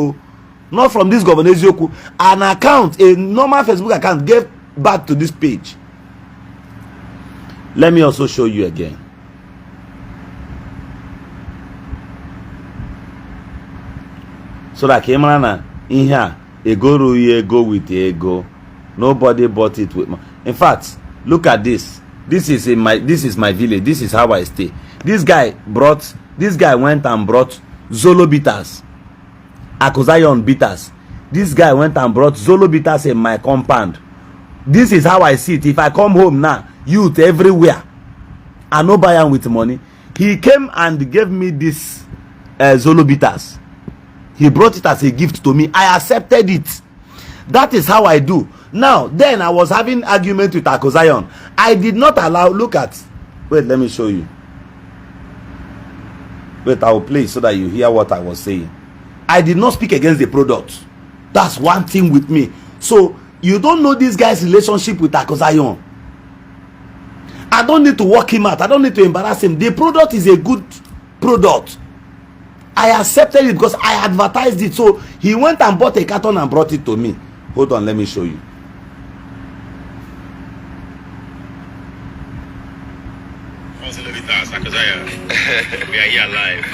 not from this Governor Eziokwu. An account, a normal Facebook account, gave back to this page. Let me also show you again. So that Kemanana in here, ego with ego. Nobody bought it with money. In fact, look at this. This is my village. This is how I stay. This guy went and brought Zolo bitters, Akozayon bitters. This guy went and brought Zolo bitters in my compound. This is how I see it. If I come home now, youth everywhere, I no buy am with money. He came and gave me this Zolo bitters. He brought it as a gift to me. I accepted it. That is how I do. Now, then I was having argument with Akozayon. I did not allow. Look at. Wait, let me show you. Wait, I will play so that you hear what I was saying. I did not speak against the product. That's one thing with me. So you don't know this guy's relationship with Akozayon. I don't need to work him out. I don't need to embarrass him. The product is a good product. I accepted it because I advertised it. So he went and bought a carton and brought it to me. Hold on, let me show you. We are here live.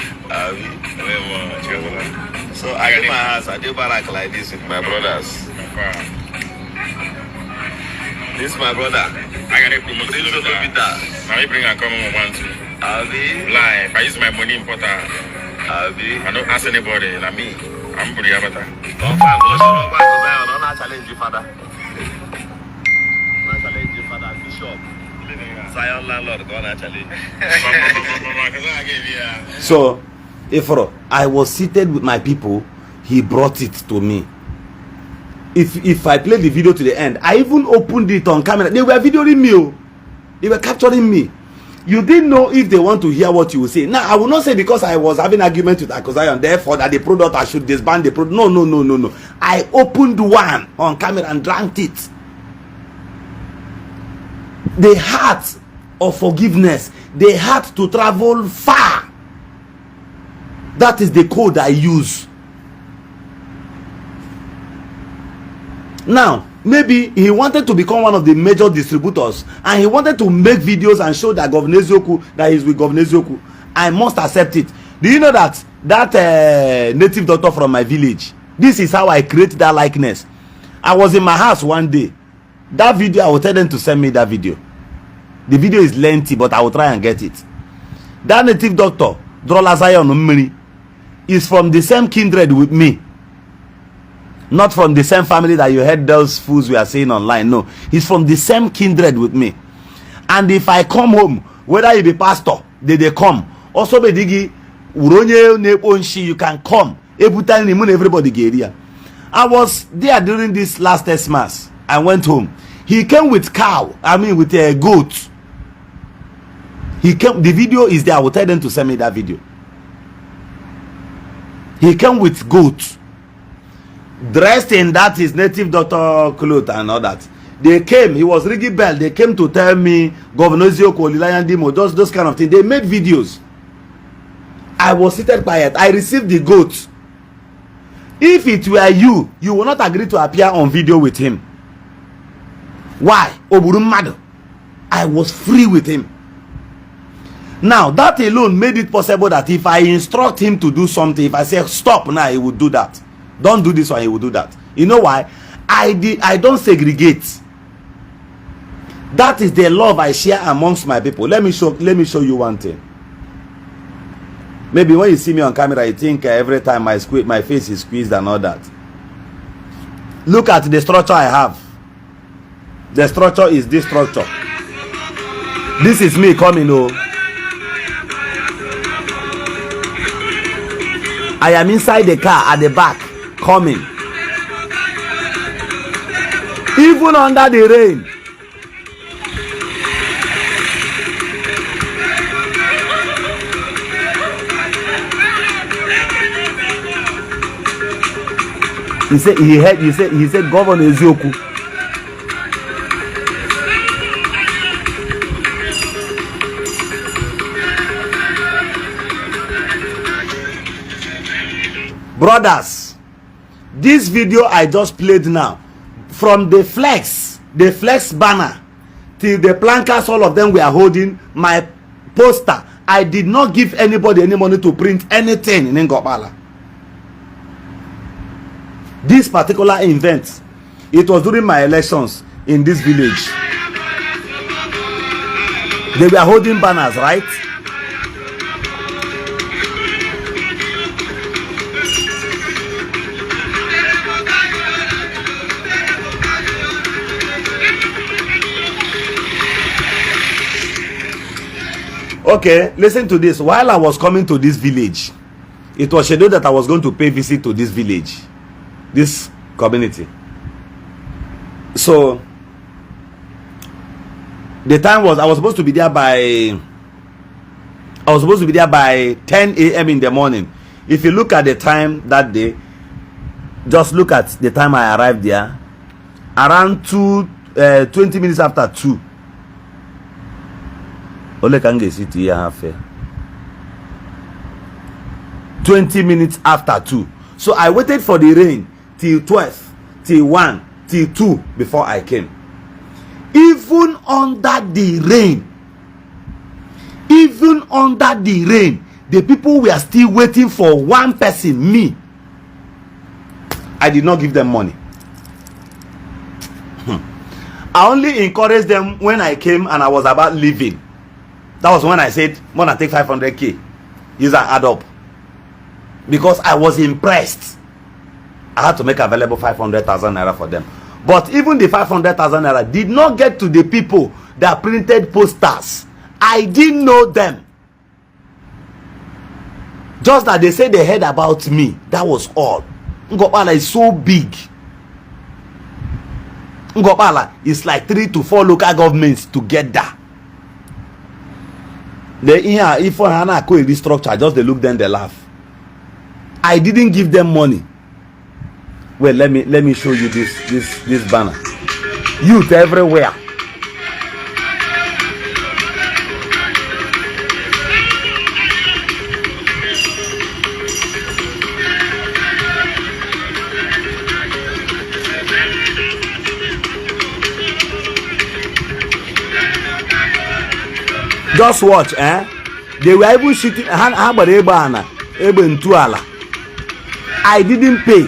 So I get my house, I do barak like this with my brothers. This is my brother. I got a promotion. Now we bring a common one too. Live. I use my money importer. I don't ask anybody. Like me. I'm pretty avatar. Don't not challenge you, father. Not challenge you, father. Bishop. Zion landlord. Go on challenge. So, Ifro, I was seated with my people. He brought it to me. If I play the video to the end, I even opened it on camera. They were videoing me. They were capturing me. You didn't know if they want to hear what you will say. Now, I will not say because I was having argument with Akozayon, therefore that the product, I should disband the product. No. I opened one on camera and drank it. The heart of forgiveness, the heart to travel far. That is the code I use. Now, maybe he wanted to become one of the major distributors and he wanted to make videos and show that Governor Eziokwu, that he's with Governor Eziokwu. I must accept it. Do you know that native doctor from my village, this is how I create that likeness? I was in my house one day. That video, I will tell them to send me that video. The video is lengthy, but I will try and get it. That native doctor, Drola Zion Mmiri, is from the same kindred with me. Not from the same family that you heard those fools we are saying online. No, he's from the same kindred with me. And if I come home, whether you be pastor, they come. Also, bedigi uronye neponshi, you can come. Everybody get here. I was there during this last Christmas. I went home. He came with with a goat. He came, the video is there. I will tell them to send me that video. He came with goat, dressed in that his native doctor clothes and all that. They came, he was ringing bell. They came to tell me, Governor Eziokwu, Lion Demo, those kind of things. They made videos. I was seated quiet. I received the goat. If it were you, you will not agree to appear on video with him. Why? Oburumado. I was free with him. Now, that alone made it possible that if I instruct him to do something, if I say stop now, he would do that. Don't do this one, he will do that. You know why? I don't segregate. That is the love I share amongst my people. Let me show you one thing. Maybe when you see me on camera, you think every time my face is squeezed and all that. Look at the structure I have. The structure is this structure. This is me coming, oh. I am inside the car at the back, coming. Even under the rain. He said, Governor Eziokwu. Brothers, this video I just played now, from the flex banner till the plankers, all of them were holding my poster. I did not give anybody any money to print anything in Ngopala. This particular event, it was during my elections in this village. They were holding banners, right? Okay, listen to this. While I was coming to this village, it was scheduled that I was going to pay visit to this village, this community. So the time was, I was supposed to be there by 10 a.m. in the morning. If you look at the time that day, just look at the time I arrived there, around 20 minutes after 2. Ole kange city here half 20 minutes after 2. So I waited for the rain till 12, till 1, till 2 before I came. Even under the rain, the people were still waiting for one person, me. I did not give them money. I only encouraged them when I came and I was about leaving. That was when I said, I'm gonna take 500k. Use and add up. Because I was impressed. I had to make available 500,000 naira for them. But even the 500,000 naira did not get to the people that printed posters. I didn't know them. Just that they said they heard about me. That was all. Ngopala is so big. Ngopala is like 3 to 4 local governments together. If I call this structure, just they look, then they laugh. I didn't give them money. Well, let me show you this banner. Youth everywhere. Just watch, eh? They were even shooting. I didn't pay.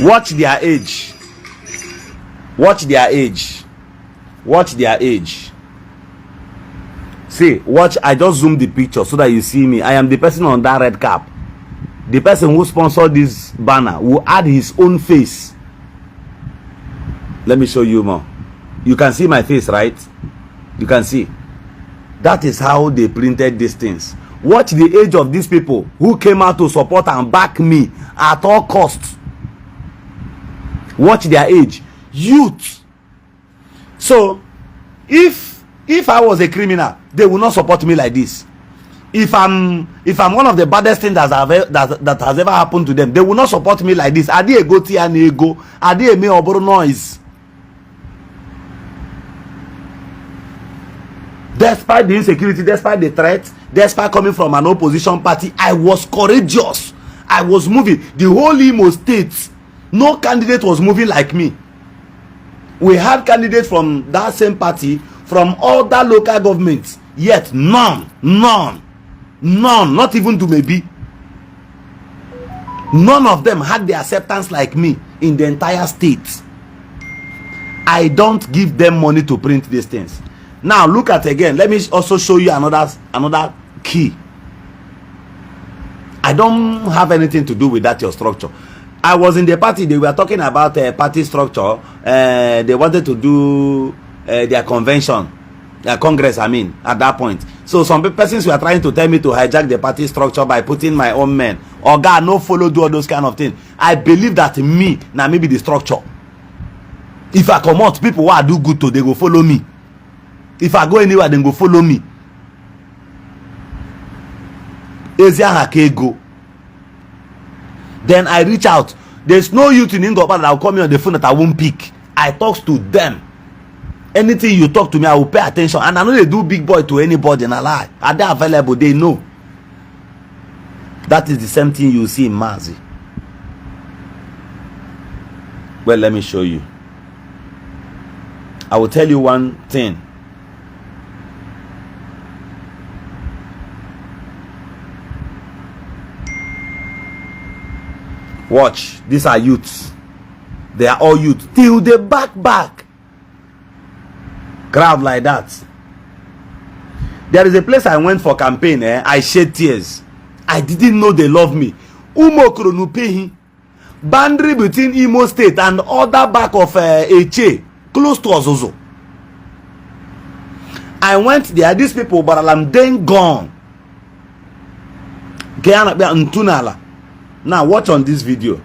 Watch their age. Watch their age. Watch their age. See, watch. I just zoomed the picture so that you see me. I am the person on that red cap. The person who sponsored this banner will add his own face. Let me show you more. You can see my face, right? You can see. That is how they printed these things. Watch the age of these people who came out to support and back me at all costs. Watch their age. Youth. So, if I was a criminal, they will not support me like this. If I'm one of the baddest things that has ever happened to them, they will not support me like this. Adi ego ti an ego. Adi eme oboro noise. Despite the insecurity, despite the threat, despite coming from an opposition party, I was courageous. I was moving. The whole Imo State, no candidate was moving like me. We had candidates from that same party, from other local governments, yet none, not even to maybe. None of them had the acceptance like me in the entire state. I don't give them money to print these things. Now look at again. Let me also show you another key. I don't have anything to do with that your structure. I was in the party. They were talking about party structure. They wanted to do their convention, their congress. I mean, at that point. So some persons were trying to tell me to hijack the party structure by putting my own men. Or God, no follow, do all those kind of things. I believe that me now maybe the structure. If I come out, people who I do good to, they go follow me. If I go anywhere, then go follow me. Eziokwu. Then I reach out. There's no youth in Ingoma that will call me on the phone that I won't pick. I talk to them. Anything you talk to me, I will pay attention. And I know they do big boy to anybody in a lie. Are they available? They know. That is the same thing you see in Mazi. Well, let me show you. I will tell you one thing. Watch, these are youths. They are all youth. Till the back. Crowd like that. There is a place I went for campaign. I shed tears. I didn't know they love me. Umokro Nupehi. Boundary between Imo State and other back of Eche. Close to Ozozo. I went there. These people, but I'm then gone. Ntunala. Now watch on this video.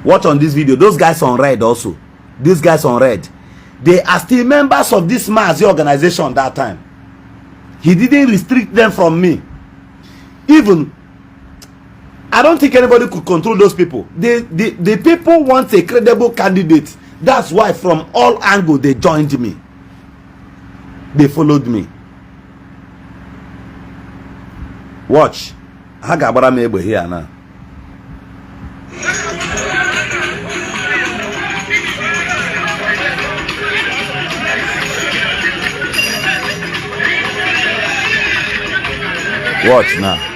Watch on this video. Those guys on red also. These guys on red. They are still members of this Mazi organization that time. He didn't restrict them from me. Even, I don't think anybody could control those people. The people want a credible candidate. That's why from all angles they joined me. They followed me. Watch. Hagabara mebe here now. Watch now.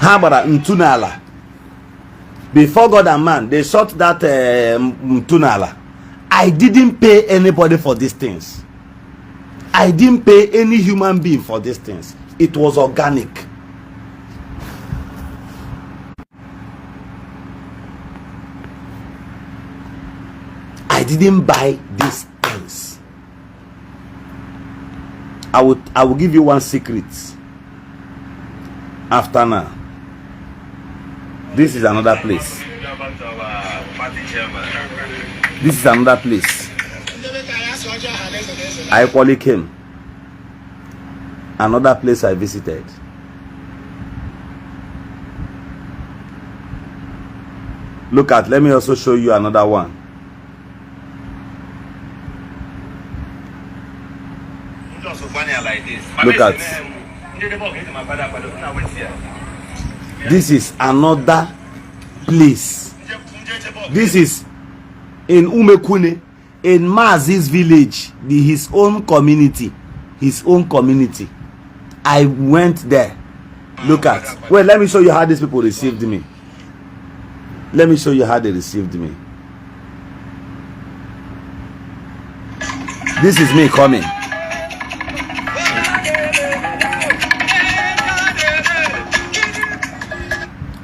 Habara Ntunala. Before God and man, they shot that Ntunala. I didn't pay anybody for these things. I didn't pay any human being for these things. It was organic. I didn't buy these things. I will give you one secret. After now. This is another place. This is another place. I equally came. Another place I visited. Look at, let me also show you another one. Look at. This is another place. This is in Umekune, in Mazi's village, his own community. his own community. I went there. Look at. Wait, let me show you how these people received me. Let me show you how they received me. This is me coming.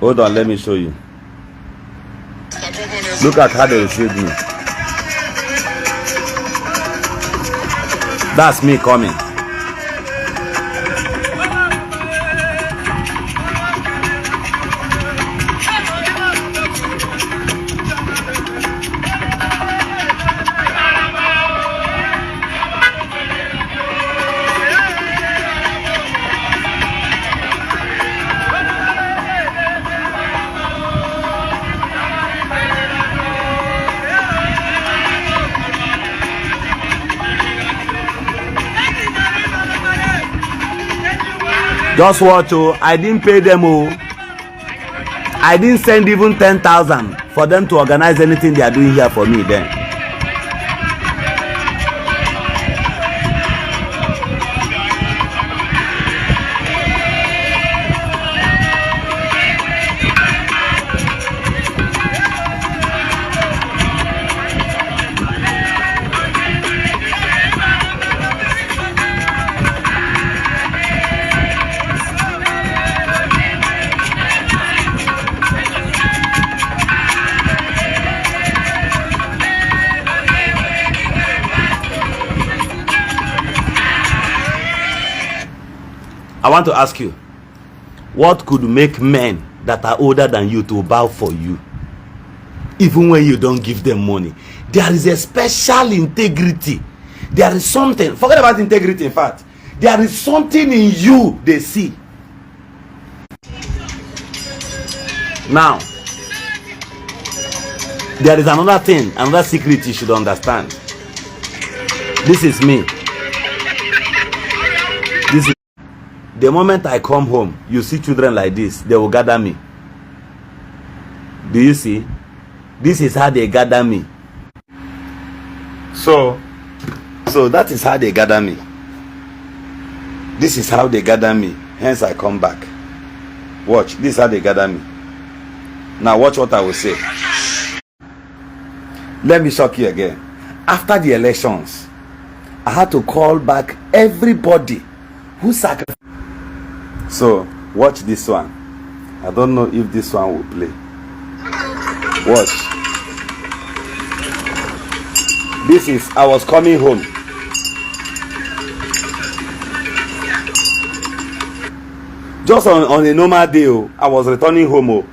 Hold on, let me show you. Look at how they received me. That's me coming. Just watch, oh, I didn't pay them, oh. I didn't send even 10,000 for them to organize anything they are doing here for me then. I want to ask you, what could make men that are older than you to bow for you, even when you don't give them money? There is a special integrity. There is something. Forget about integrity, in fact. There is something in you they see. Now, there is another thing, another secret you should understand. This is me. This is the moment I come home, you see children like this, they will gather me. Do you see? This is how they gather me. So that is how they gather me. This is how they gather me. Hence I come back. Watch. This is how they gather me. Now watch what I will say. Let me shock you again. After the elections, I had to call back everybody who sacrificed. So watch this one. I don't know if this one will play. Watch. This is, I was coming home. Just on a normal day, I was returning home.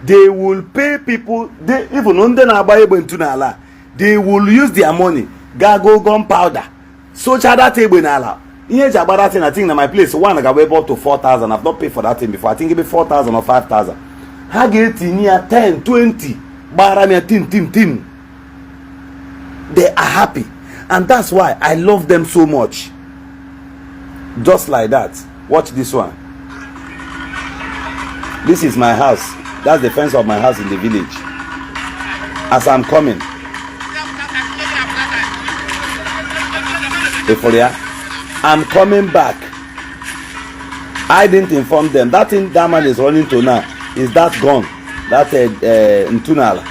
They will pay people, even on the they will use their money, go gunpowder, so that table in Allah. I think in my place, one I got up to 4,000. I've not paid for that thing before. I think it'll be 4,000 or 5,000. I get in here 10, 20. Team. They are happy. And that's why I love them so much. Just like that. Watch this one. This is my house. That's the fence of my house in the village. As I'm coming. I'm coming back. I didn't inform them. That thing that man is running to now is that gone. That Ntunala.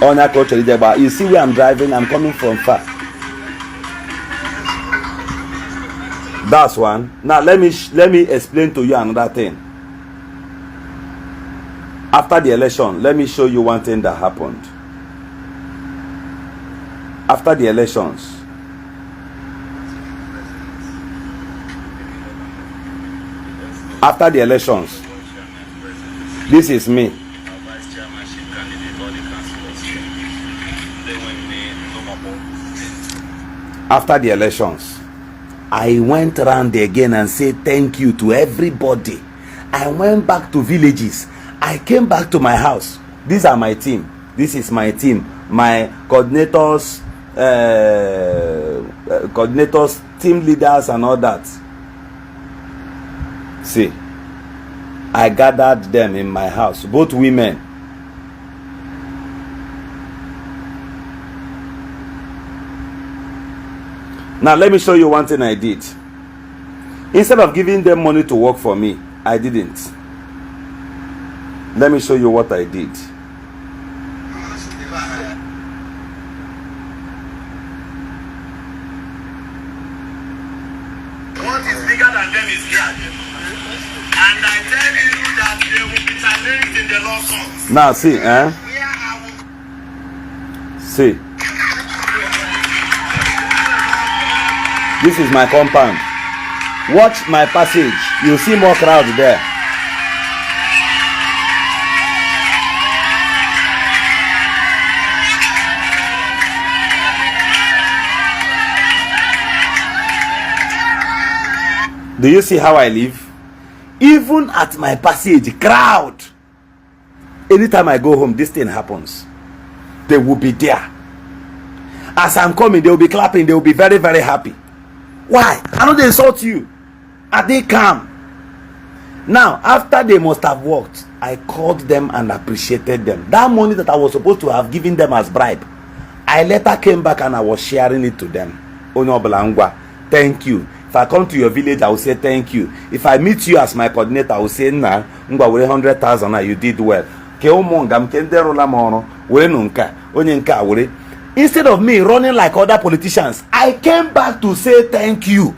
On that culture, but you see where I'm driving. I'm coming from far. That's one. Now let me explain to you another thing. After the election, let me show you one thing that happened. After the elections. After the elections, this is me. After the elections, I went around again and said thank you to everybody. I went back to villages. I came back to my house. These are my team. This is my team. My coordinators, team leaders and all that. See, I gathered them in my house, both women. Now let me show you one thing I did. Instead of giving them money to work for me, I didn't. Let me show you what I did. What is bigger than them is here. And I tell you that they will be challenged in the lawsuits. Now see, See. This is my compound. Watch my passage. You'll see more crowd there. Do you see how I live? Even at my passage, crowd. Anytime I go home, this thing happens. They will be there. As I'm coming, they will be clapping. They will be very, very happy. Why? I know they insult you. Are they calm? Now, after they must have worked, I called them and appreciated them. That money that I was supposed to have given them as bribe, I later came back and I was sharing it to them. Onoblangwa, thank you. If I come to your village, I will say thank you. If I meet you as my coordinator, I will say, nah, 100,000, you did well. Instead of me running like other politicians, I came back to say thank you.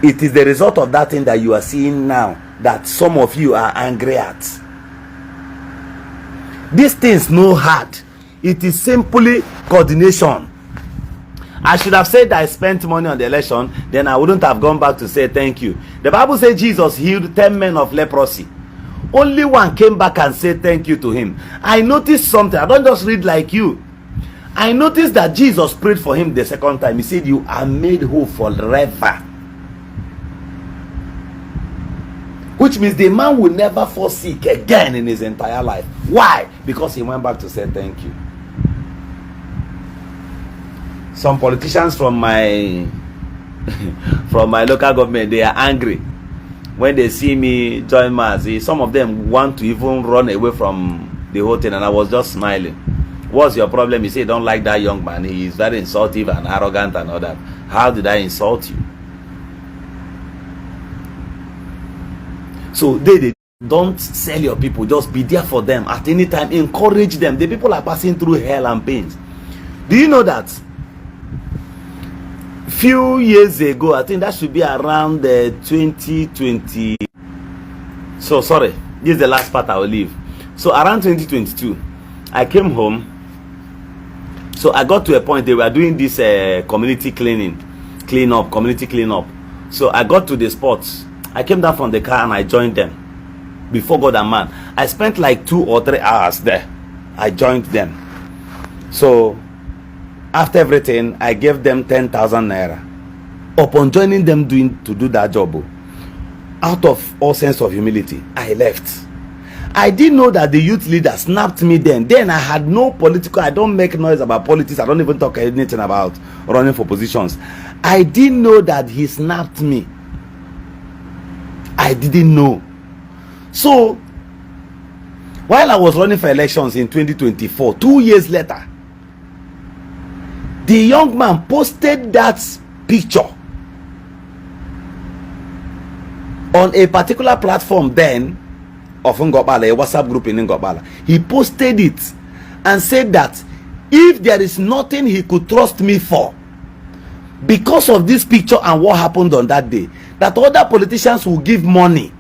It is the result of that thing that you are seeing now that some of you are angry at. These things no hard. It is simply coordination. I should have said I spent money on the election, then I wouldn't have gone back to say thank you. The Bible says Jesus healed 10 men of leprosy. Only one came back and said thank you to him. I noticed something. I don't just read like you. I noticed that Jesus prayed for him the second time. He said, you are made whole forever. Which means the man will never fall sick again in his entire life. Why? Because he went back to say thank you. Some politicians from my local government, they are angry when they see me join Mazi. Some of them want to even run away from the whole thing, and I was just smiling. What's your problem? He said, don't like that young man. He is very insultive and arrogant and all that. How did I insult you? So they don't sell your people. Just be there for them at any time. Encourage them. The people are passing through hell and pains. Do you know that? Few years ago, I think that should be around 2020. So sorry, this is the last part I will leave. So around 2022, I came home. So I got to a point they were doing this community community cleanup. So I got to the spot. I came down from the car and I joined them. Before God and man, I spent like 2 or 3 hours there. I joined them. So after everything, I gave them 10,000 naira. Upon joining them to do that job, out of all sense of humility, I left. I didn't know that the youth leader snapped me then. Then I had no political, I don't make noise about politics. I don't even talk anything about running for positions. I didn't know that he snapped me. I didn't know. So, while I was running for elections in 2024, 2 years later, the young man posted that picture on a particular platform then of Ngobala, a WhatsApp group in Ngobala. He posted it and said that if there is nothing he could trust me for, because of this picture and what happened on that day, that other politicians will give money,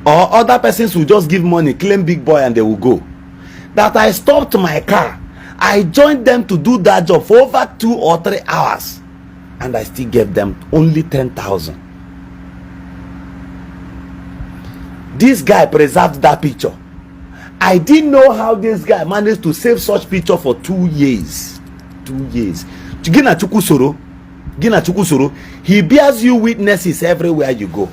or other persons will just give money, claim big boy, and they will go. That I stopped my car, I joined them to do that job for over 2 or 3 hours, and I still gave them only 10,000. This guy preserved that picture. I didn't know how this guy managed to save such picture for 2 years. 2 years. Gina Chukusoro, he bears you witnesses everywhere you go.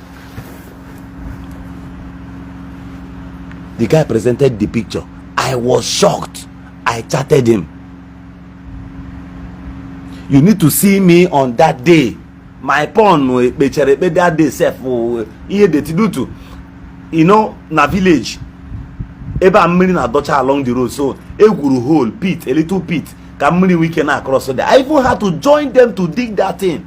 The guy presented the picture. I was shocked. I chatted him. You need to see me on that day. My pawn that day self here they do to, you know, na village. Eba mini na dutch along the road, so a guru hole pit, a little pit. Kamri weekend across there. I even had to join them to dig that thing.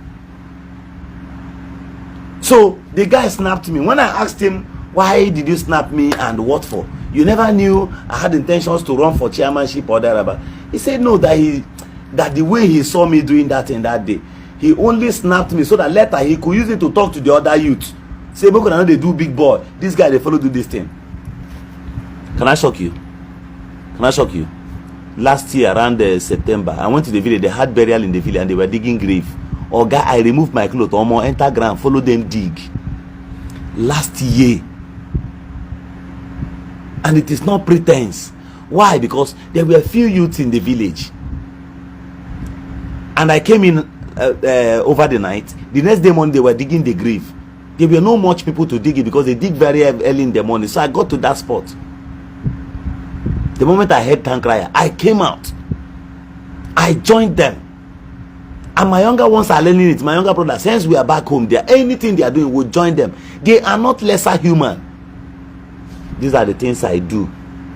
So the guy snapped me. When I asked him, why did you snap me and what for? You never knew I had intentions to run for chairmanship or whatever. He said no, that the way he saw me doing that in that day, he only snapped me so that later he could use it to talk to the other youth. Say, because I know they do big boy. This guy, they follow do this thing. Can I shock you? Can I shock you? Last year around September, I went to the village. They had burial in the village and they were digging grave. Oh, guy, I removed my clothes. Omo, enter ground, follow them dig. Last year. And it is not pretense. Why? Because there were few youths in the village. And I came in over the night. The next day morning, they were digging the grave. There were not much people to dig it because they dig very early in the morning. So I got to that spot. The moment I heard tank cry, I came out. I joined them. And my younger ones are learning it. My younger brother, since we are back home, anything they are doing, we'll join them. They are not lesser human. These are the things I do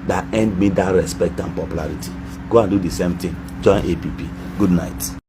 that earned me that respect and popularity. Go and do the same thing. Join APP. Good night.